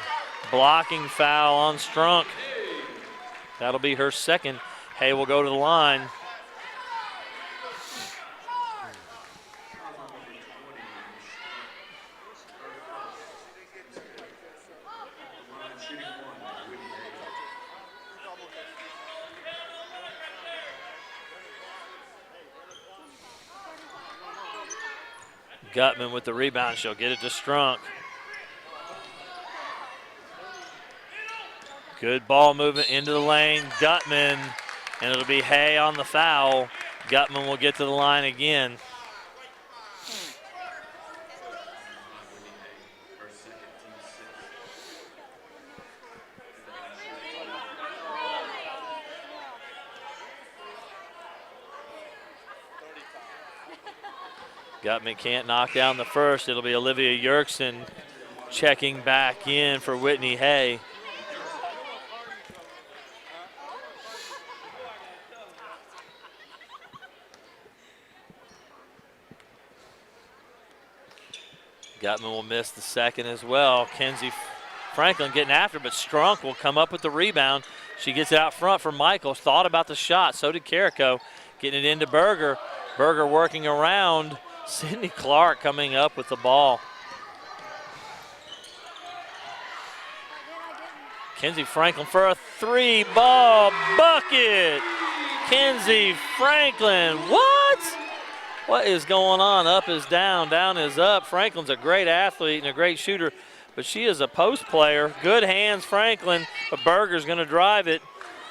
blocking foul on Strunk. That'll be her second. Hay will go to the line. Gutman with the rebound. She'll get it to Strunk. Good ball movement into the lane. Gutman, and it'll be Hay on the foul. Gutman will get to the line again. Gutman can't knock down the first. It'll be Olivia Yerkson checking back in for Whitney Hay. Gutman will miss the second as well. Kenzie Franklin getting after, but Strunk will come up with the rebound. She gets it out front for Michael. Thought about the shot, so did Carrico. Getting it into Berger. Berger working around. Sydney Clark coming up with the ball. Kenzie Franklin for a 3-ball bucket. Kenzie Franklin, what? What is going on? Up is down, down is up. Franklin's a great athlete and a great shooter, but she is a post player. Good hands, Franklin, but Berger's going to drive it.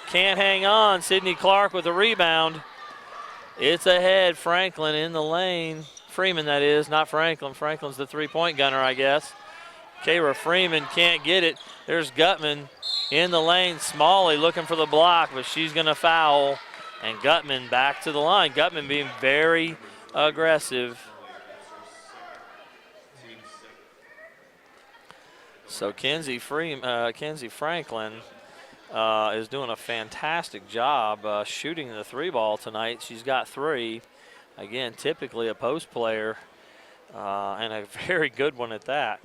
Can't hang on. Sydney Clark with a rebound. It's ahead. Franklin in the lane. Freeman, that is, not Franklin. Franklin's the three-point gunner, I guess. Kayra Freeman can't get it. There's Gutman in the lane. Smalley looking for the block, but she's going to foul. And Gutman back to the line. Gutman being very aggressive. So Kenzie Franklin is doing a fantastic job shooting the 3-ball tonight. She's got 3. Again, typically a post player, and a very good one at that.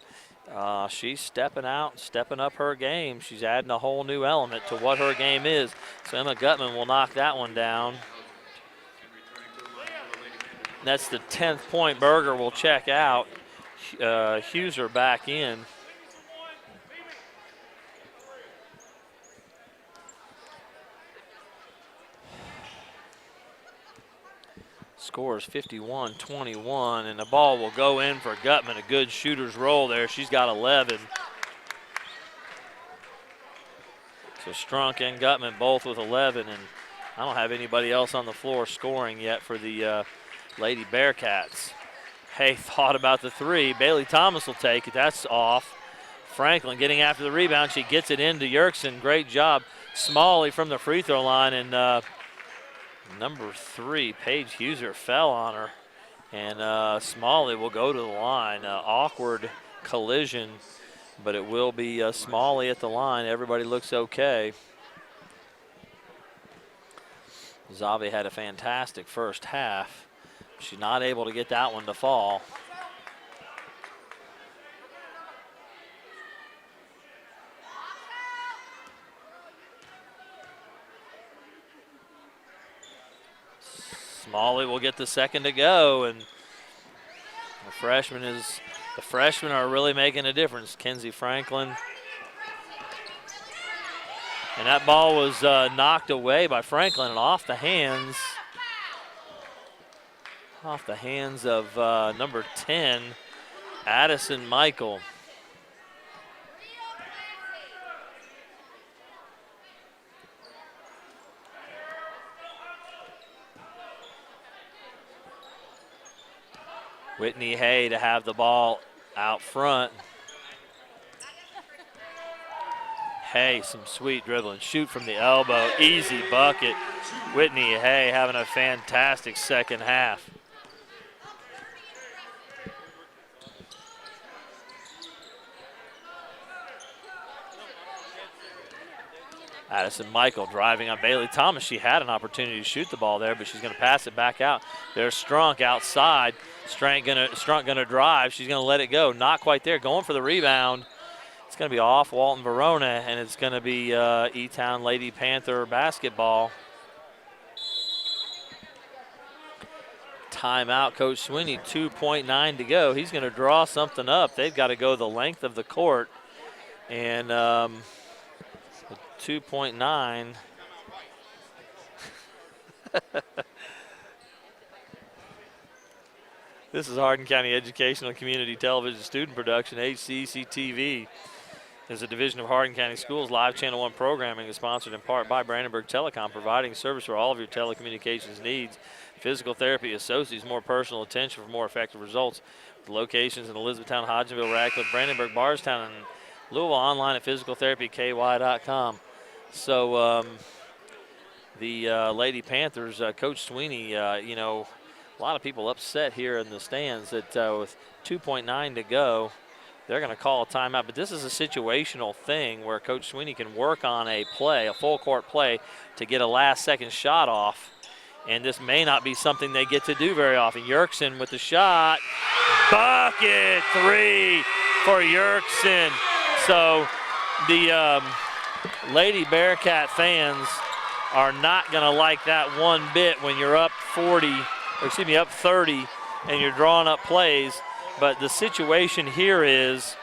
She's stepping out, stepping up her game. She's adding a whole new element to what her game is. So Emma Gutman will knock that one down. That's the 10th point. Berger will check out. Huser back in. Score is 51-21, and the ball will go in for Gutman. A good shooter's roll there. She's got 11. So Strunk and Gutman both with 11, and I don't have anybody else on the floor scoring yet for the Lady Bearcats. Hay thought about the three. Bailey Thomas will take it. That's off. Franklin getting after the rebound. She gets it into Yerksen. Great job. Smalley from the free throw line, and number 3, Paige Huser, fell on her. And Smalley will go to the line. Awkward collision, but it will be Smalley at the line. Everybody looks okay. Zavi had a fantastic first half. She's not able to get that one to fall. Smalley will get the second to go, and the freshmen are really making a difference. Kenzie Franklin. And that ball was knocked away by Franklin and off the hands of number 10, Addison Michael. Whitney Hay to have the ball out front. Hay, some sweet dribbling. Shoot from the elbow, easy bucket. Whitney Hay having a fantastic second half. Addison Michael driving on Bailey Thomas. She had an opportunity to shoot the ball there, but she's going to pass it back out. There's Strunk outside. Strunk gonna drive. She's gonna let it go. Not quite there. Going for the rebound. It's gonna be off Walton Verona, and it's gonna be E-Town Lady Panther basketball. Timeout, Coach Sweeney. 2.9 to go. He's gonna draw something up. They've got to go the length of the court, and 2.9. This is Hardin County Educational Community Television student production. HCEC-TV is a division of Hardin County Schools. Live Channel 1 programming is sponsored in part by Brandenburg Telecom, providing service for all of your telecommunications needs. Physical therapy associates, more personal attention for more effective results. With locations in Elizabethtown, Hodgenville, Radcliffe, Brandenburg, Bardstown, and Louisville. Online at physicaltherapyky.com. So the Lady Panthers, Coach Sweeney, a lot of people upset here in the stands that with 2.9 to go, they're going to call a timeout. But this is a situational thing where Coach Sweeney can work on a play, a full court play, to get a last-second shot off. And this may not be something they get to do very often. Yerksen with the shot. Bucket, 3 for Yerksen. So the Lady Bearcat fans are not going to like that one bit when you're up 30, and you're drawing up plays. But the situation here is,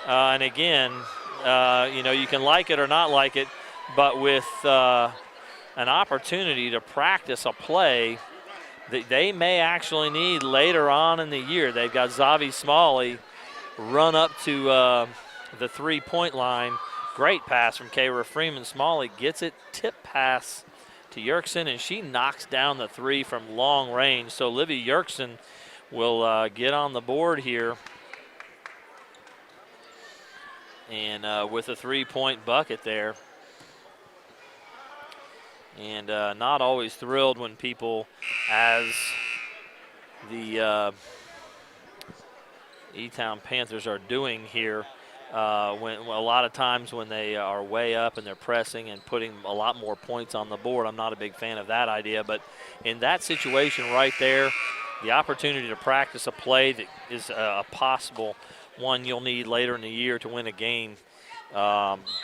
and again, you can like it or not like it, but with an opportunity to practice a play that they may actually need later on in the year. They've got Zavi Smalley run up to the three-point line. Great pass from Kayra Freeman. Smalley gets it, tip pass to Yerksen, and she knocks down the 3 from long range. So Livy Yerksen will get on the board here, and with a 3-point bucket there. And not always thrilled when people, as the E-Town Panthers are doing here, when a lot of times when they are way up and they're pressing and putting a lot more points on the board. I'm not a big fan of that idea, but in that situation right there, the opportunity to practice a play that is a possible one you'll need later in the year to win a game.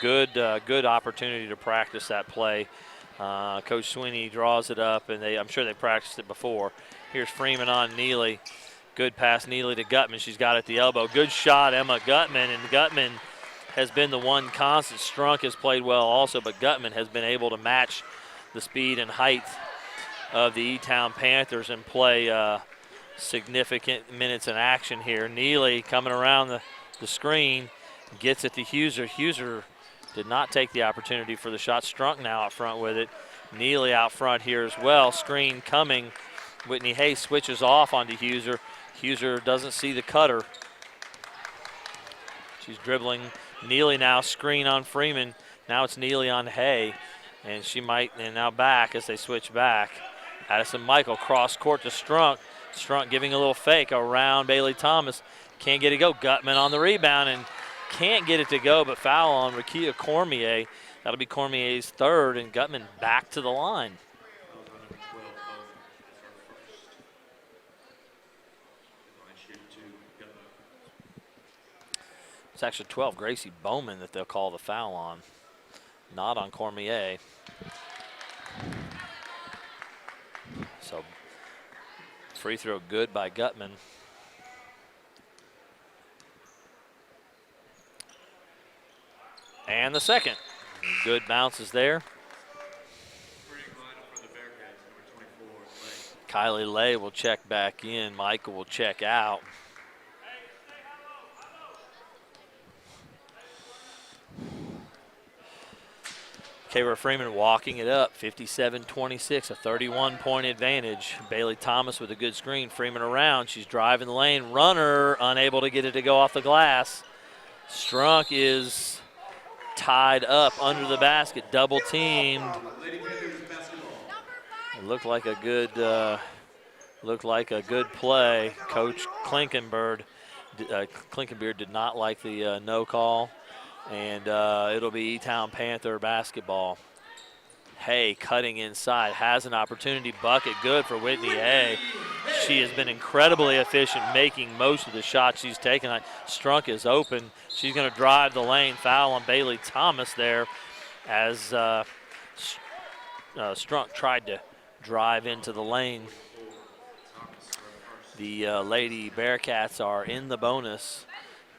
Good opportunity to practice that play. Coach Sweeney draws it up, and I'm sure they practiced it before, Here's Freeman on Neely. Good pass, Neely to Gutman. She's got it at the elbow. Good shot, Emma Gutman, and Gutman has been the one constant. Strunk has played well also, but Gutman has been able to match the speed and height of the E-Town Panthers and play significant minutes in action here. Neely coming around the screen, gets it to Huser. Huser did not take the opportunity for the shot. Strunk now out front with it. Neely out front here as well. Screen coming. Whitney Hay switches off onto Huser. Huser doesn't see the cutter. She's dribbling. Neely now screen on Freeman. Now it's Neely on Hay. And she might, and now back as they switch back. Addison Michael cross court to Strunk. Strunk giving a little fake around Bailey Thomas. Can't get it to go. Gutman on the rebound and can't get it to go, but foul on Rakia Cormier. That'll be Cormier's third, and Gutman back to the line. It's actually 12, Gracie Bowman, that they'll call the foul on, not on Cormier. So free throw good by Gutman. And the second. Good bounces there. Kylie Lay will check back in. Michael will check out. Kayla Freeman walking it up, 57-26, a 31-point advantage. Bailey Thomas with a good screen. Freeman around. She's driving the lane. Runner unable to get it to go off the glass. Strunk is tied up under the basket, double teamed. It looked like a good play. Coach Klinkenbeard did not like the no call. And it'll be E-Town Panther basketball. Hay cutting inside, has an opportunity, bucket good for Whitney Hay. She has been incredibly efficient making most of the shots she's taken. Strunk is open. She's going to drive the lane. Foul on Bailey Thomas there as Strunk tried to drive into the lane. The Lady Bearcats are in the bonus.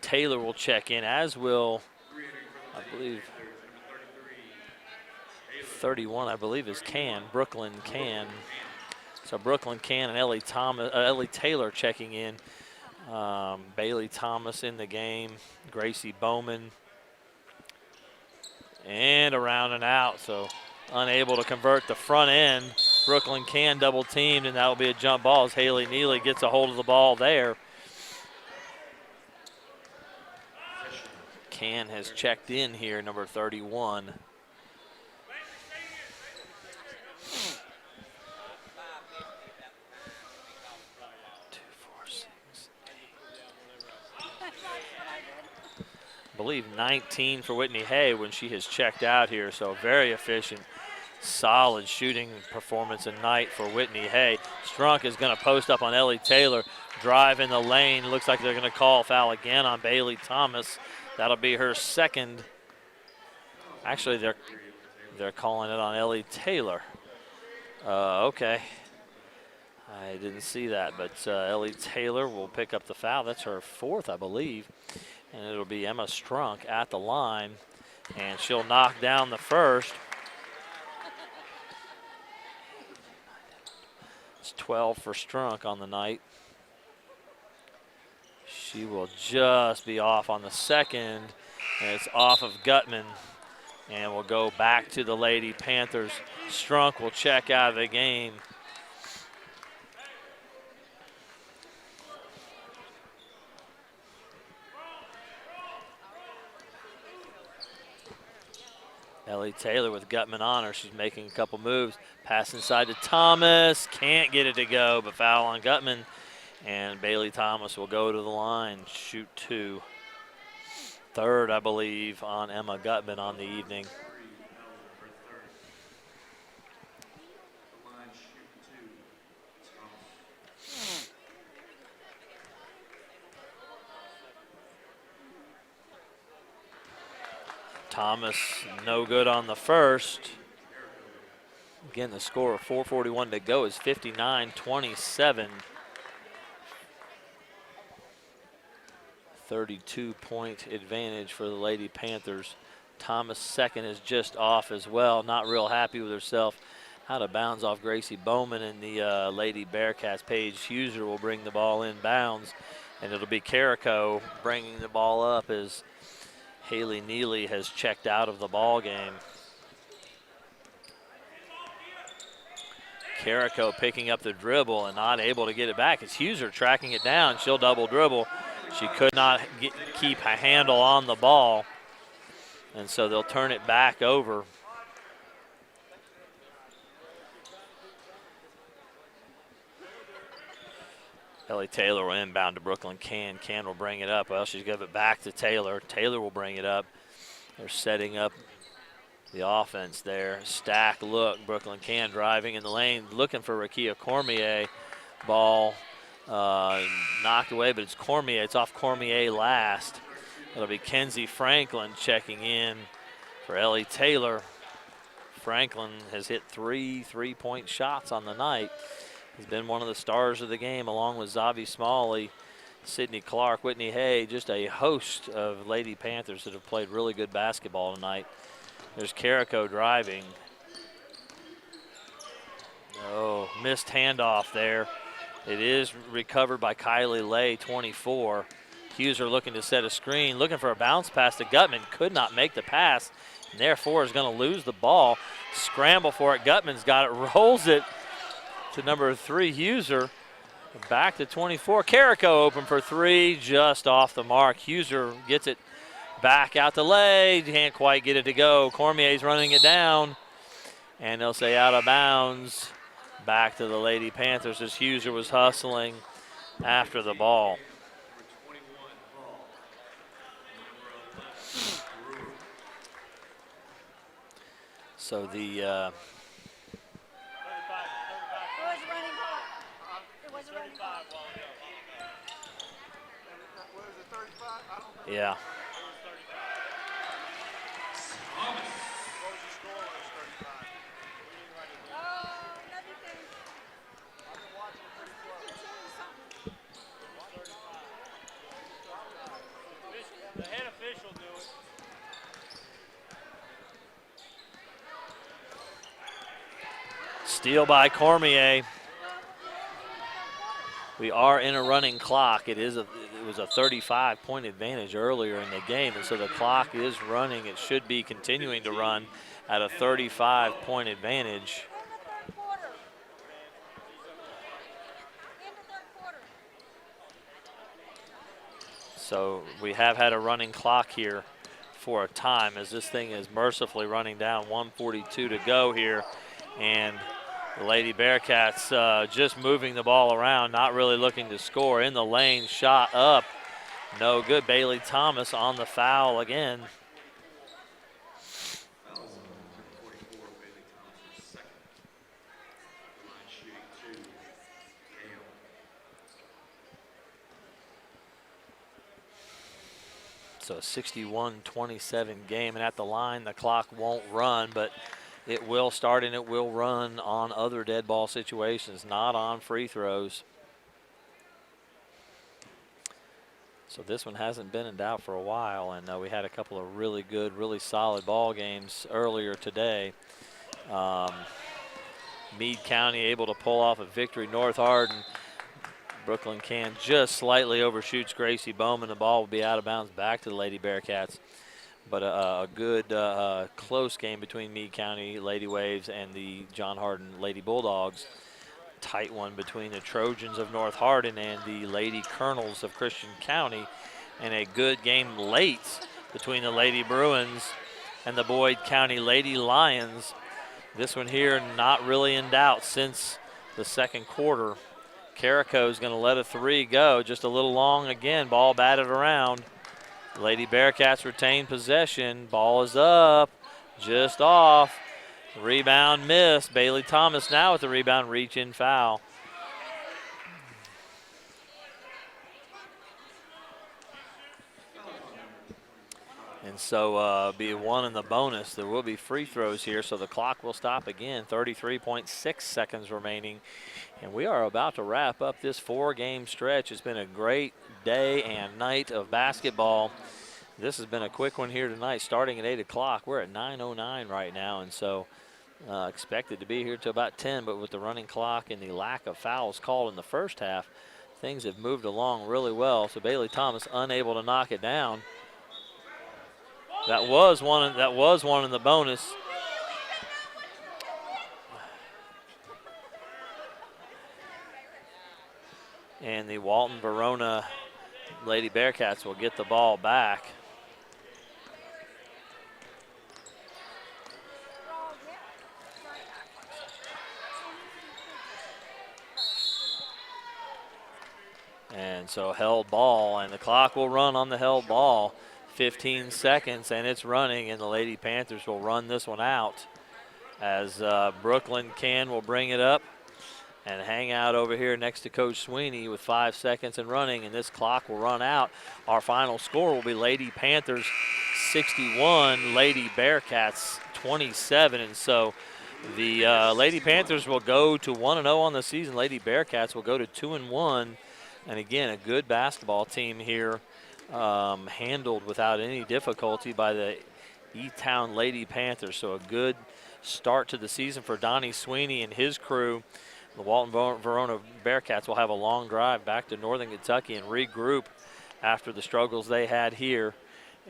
Taylor will check in, as will, I believe, 31, I believe, is Brooklyn Can. So Brooklyn Can and Ellie Taylor checking in. Bailey Thomas in the game. Gracie Bowman. And around and out, so unable to convert the front end. Brooklyn Can double teamed, and that will be a jump ball as Haley Neely gets a hold of the ball there. Can has checked in here, number 31. I believe 19 for Whitney Hay when she has checked out here, so very efficient, solid shooting performance at night for Whitney Hay. Strunk is going to post up on Ellie Taylor, drive in the lane. Looks like they're going to call foul again on Bailey Thomas. That'll be her second. Actually, they're calling it on Ellie Taylor. Okay. I didn't see that, but Ellie Taylor will pick up the foul. That's her fourth, I believe. And it'll be Emma Strunk at the line, and she'll knock down the first. It's 12 for Strunk on the night. She will just be off on the second, and it's off of Gutman, and we'll go back to the Lady Panthers. Strunk will check out of the game. Ellie Taylor with Gutman on her. She's making a couple moves. Pass inside to Thomas. Can't get it to go, but foul on Gutman. And Bailey Thomas will go to the line, shoot two. Third, I believe, on Emma Gutman on the evening. Thomas no good on the first. again, the score of 4:41 to go is 59-27. 32-point advantage for the Lady Panthers. Thomas second is just off as well. Not real happy with herself. Out of bounds off Gracie Bowman, and the Lady Bearcats. Paige Huser will bring the ball in bounds, and it'll be Carrico bringing the ball up as Haley Neely has checked out of the ball game. Carrico picking up the dribble and not able to get it back. It's Huser tracking it down. She'll double dribble. She could not keep a handle on the ball, and so they'll turn it back over. Ellie Taylor will inbound to Brooklyn Can. Can will bring it up. Well, she's give it back to Taylor. Taylor will bring it up. They're setting up the offense there. Stack look. Brooklyn Can driving in the lane, looking for Rakia Cormier. Ball knocked away, but it's Cormier. It's off Cormier last. It'll be Kenzie Franklin checking in for Ellie Taylor. Franklin has hit 3 3-point shots on the night. He's been one of the stars of the game, along with Zavi Smalley, Sydney Clark, Whitney Hay, just a host of Lady Panthers that have played really good basketball tonight. There's Carrico driving. Oh, missed handoff there. It is recovered by Kylie Lay, 24. Huser looking to set a screen, looking for a bounce pass to Gutman. Could not make the pass, and therefore is going to lose the ball. Scramble for it. Gutman's got it, rolls it to number 3, Huser. Back to 24. Carrico open for 3, just off the mark. Huser gets it back out to Lay. Can't quite get it to go. Cormier's running it down, and they'll say out of bounds. Back to the Lady Panthers as Huser was hustling after the ball. So the yeah. The head official do it. Steal by Cormier. We are in a running clock. It was a 35-point advantage earlier in the game, and so the clock is running. It should be continuing to run at a 35-point advantage. So we have had a running clock here for a time as this thing is mercifully running down. 1:42 to go here, and the Lady Bearcats just moving the ball around, not really looking to score. In the lane, shot up, no good. Bailey Thomas on the foul again. So a 61-27 game, and at the line, the clock won't run, but it will start and it will run on other dead ball situations, not on free throws. So this one hasn't been in doubt for a while, and we had a couple of really good, really solid ball games earlier today. Meade County able to pull off a victory. North Hardin, Brooklyn Can just slightly overshoots Gracie Bowman. The ball will be out of bounds back to the Lady Bearcats. But a good close game between Meade County Lady Waves and the John Hardin Lady Bulldogs. Tight one between the Trojans of North Hardin and the Lady Colonels of Christian County. And a good game late between the Lady Bruins and the Boyd County Lady Lions. This one here not really in doubt since the second quarter. Carrico's going to let a 3 go, just a little long again. Ball batted around. Lady Bearcats retain possession. Ball is up, just off. Rebound missed. Bailey Thomas now with the rebound, reach in foul. And so be 1 in the bonus. There will be free throws here, so the clock will stop again. 33.6 seconds remaining. And we are about to wrap up this 4-game stretch. It's been a great day and night of basketball. This has been a quick one here tonight, starting at 8 o'clock. We're at 9:09 right now, and so expected to be here till about 10, but with the running clock and the lack of fouls called in the first half, things have moved along really well. So Bailey Thomas unable to knock it down. That was one in the bonus. And the Walton Verona Lady Bearcats will get the ball back. And so held ball, and the clock will run on the held ball. 15 seconds, and it's running, and the Lady Panthers will run this one out as Brooklyn Can will bring it up and hang out over here next to Coach Sweeney with 5 seconds and running, and this clock will run out. Our final score will be Lady Panthers 61, Lady Bearcats 27, and so the Lady Panthers will go to 1-0 on the season. Lady Bearcats will go to 2-1, and again, a good basketball team here. Handled without any difficulty by the E-Town Lady Panthers. So a good start to the season for Donnie Sweeney and his crew. The Walton Verona Bearcats will have a long drive back to Northern Kentucky and regroup after the struggles they had here.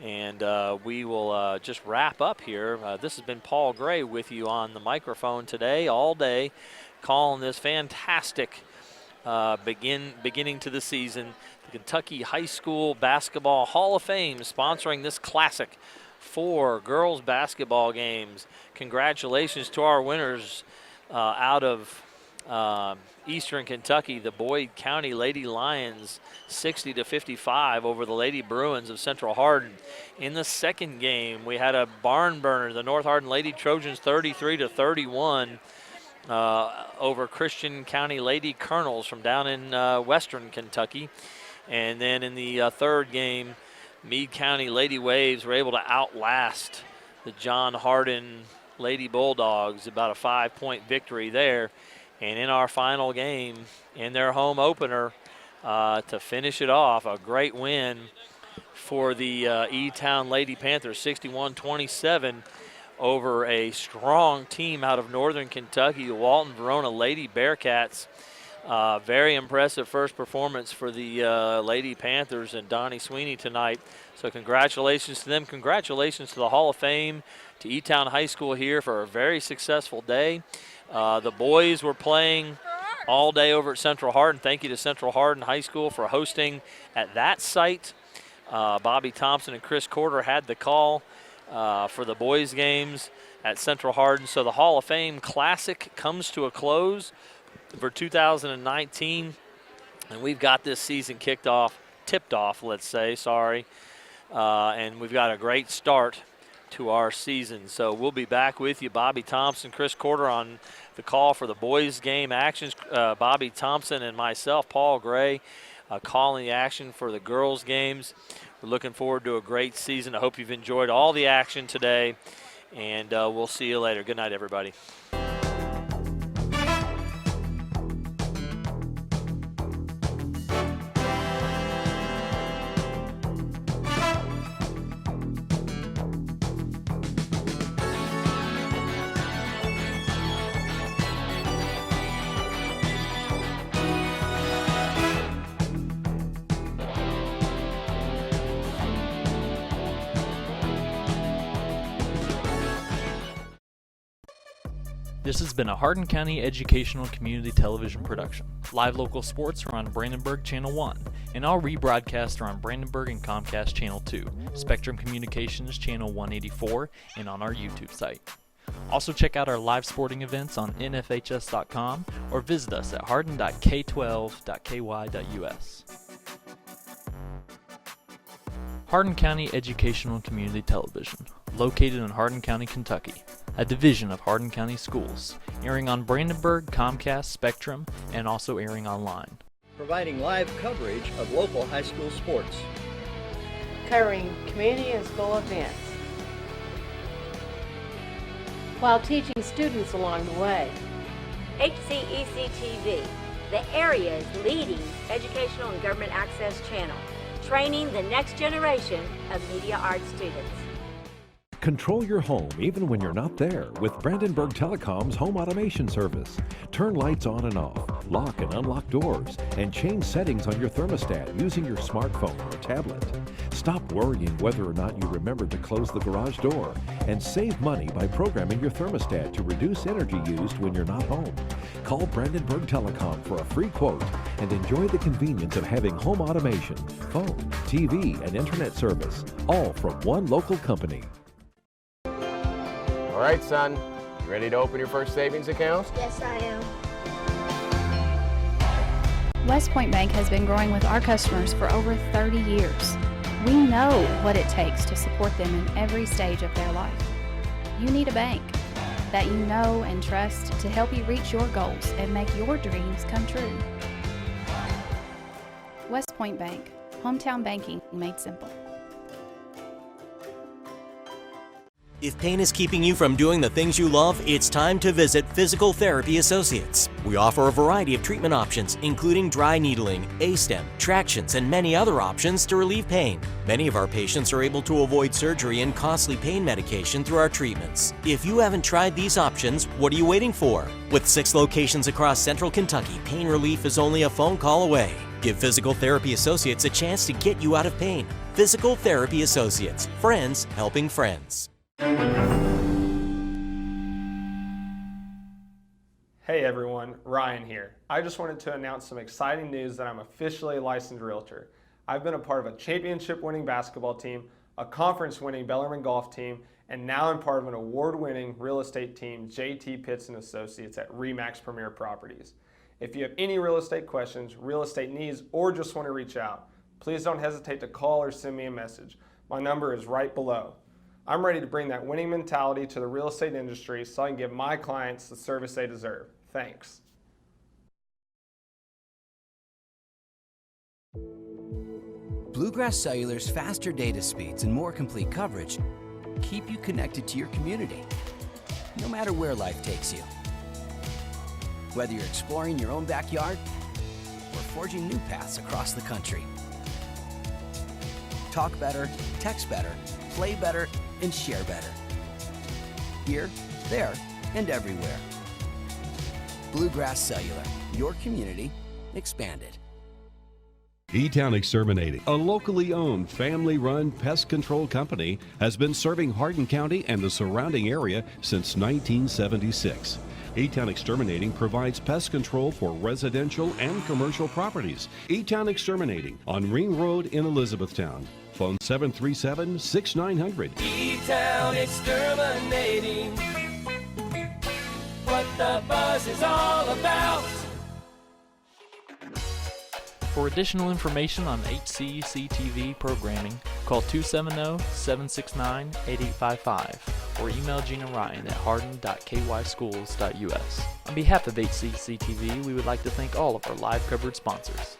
And we will just wrap up here. This has been Paul Gray with you on the microphone today, all day, calling this fantastic beginning to the season. The Kentucky High School Basketball Hall of Fame sponsoring this classic 4 girls basketball games. Congratulations to our winners out of Eastern Kentucky, the Boyd County Lady Lions, 60-55 over the Lady Bruins of Central Hardin. In the second game, we had a barn burner, the North Hardin Lady Trojans 33-31 over Christian County Lady Colonels from down in Western Kentucky. And then in the third game, Meade County Lady Waves were able to outlast the John Hardin Lady Bulldogs, about a 5-point victory there. And in our final game, in their home opener, to finish it off, a great win for the E-Town Lady Panthers, 61-27 over a strong team out of Northern Kentucky, the Walton Verona Lady Bearcats. Very impressive first performance for the Lady Panthers and Donnie Sweeney tonight. So congratulations to them. Congratulations to the Hall of Fame, to E-Town High School here for a very successful day. The boys were playing all day over at Central Hardin. Thank you to Central Hardin High School for hosting at that site. Bobby Thompson and Chris Corder had the call for the boys' games at Central Hardin. So the Hall of Fame Classic comes to a close for 2019, and we've got this season tipped off, let's say, and we've got a great start to our season. So we'll be back with you, Bobby Thompson, Chris Corder on the call for the boys game actions, Bobby Thompson and myself, Paul Gray, calling the action for the girls games. We're looking forward to a great season. I hope you've enjoyed all the action today, and we'll see you later. Good night, everybody. This has been a Hardin County Educational Community Television production. Live local sports are on Brandenburg Channel 1, and all rebroadcasts are on Brandenburg and Comcast Channel 2, Spectrum Communications Channel 184, and on our YouTube site. Also check out our live sporting events on nfhs.com or visit us at hardin.k12.ky.us. Hardin County Educational Community Television, located in Hardin County, Kentucky, a division of Hardin County Schools, airing on Brandenburg, Comcast, Spectrum, and also airing online. Providing live coverage of local high school sports. covering community and school events, while teaching students along the way. HCEC-TV, the area's leading educational and government access channel, training the next generation of media arts students. Control your home even when you're not there with Brandenburg Telecom's home automation service. Turn lights on and off, lock and unlock doors, and change settings on your thermostat using your smartphone or tablet. Stop worrying whether or not you remembered to close the garage door, and save money by programming your thermostat to reduce energy used when you're not home. Call Brandenburg Telecom for a free quote and enjoy the convenience of having home automation, phone, TV, and internet service, all from one local company. All right, son, you ready to open your first savings account? Yes, I am. West Point Bank has been growing with our customers for over 30 years. We know what it takes to support them in every stage of their life. You need a bank that you know and trust to help you reach your goals and make your dreams come true. West Point Bank, hometown banking made simple. If pain is keeping you from doing the things you love, it's time to visit Physical Therapy Associates. We offer a variety of treatment options, including dry needling, A-stem, tractions, and many other options to relieve pain. Many of our patients are able to avoid surgery and costly pain medication through our treatments. If you haven't tried these options, what are you waiting for? With 6 locations across Central Kentucky, pain relief is only a phone call away. Give Physical Therapy Associates a chance to get you out of pain. Physical Therapy Associates, friends helping friends. Hey everyone, Ryan here. I just wanted to announce some exciting news that I'm officially a licensed realtor. I've been a part of a championship-winning basketball team, a conference-winning Bellarmine golf team, and now I'm part of an award-winning real estate team, JT Pitts & Associates at RE/MAX Premier Properties. If you have any real estate questions, real estate needs, or just want to reach out, please don't hesitate to call or send me a message. My number is right below. I'm ready to bring that winning mentality to the real estate industry so I can give my clients the service they deserve. Thanks. Bluegrass Cellular's faster data speeds and more complete coverage keep you connected to your community, no matter where life takes you. Whether you're exploring your own backyard or forging new paths across the country. Talk better, text better, play better, and share better. Here, there, and everywhere. Bluegrass Cellular, your community expanded. E-Town Exterminating, a locally owned, family-run pest control company, has been serving Hardin County and the surrounding area since 1976. E-Town Exterminating provides pest control for residential and commercial properties. E-Town Exterminating on Ring Road in Elizabethtown. Phone 737-6900. E-Town Exterminating. What the buzz is all about. For additional information on HCEC-TV programming, call 270-769-8855 or email Gina Ryan at hardin.kyschools.us. On behalf of HCEC-TV, we would like to thank all of our live coverage sponsors.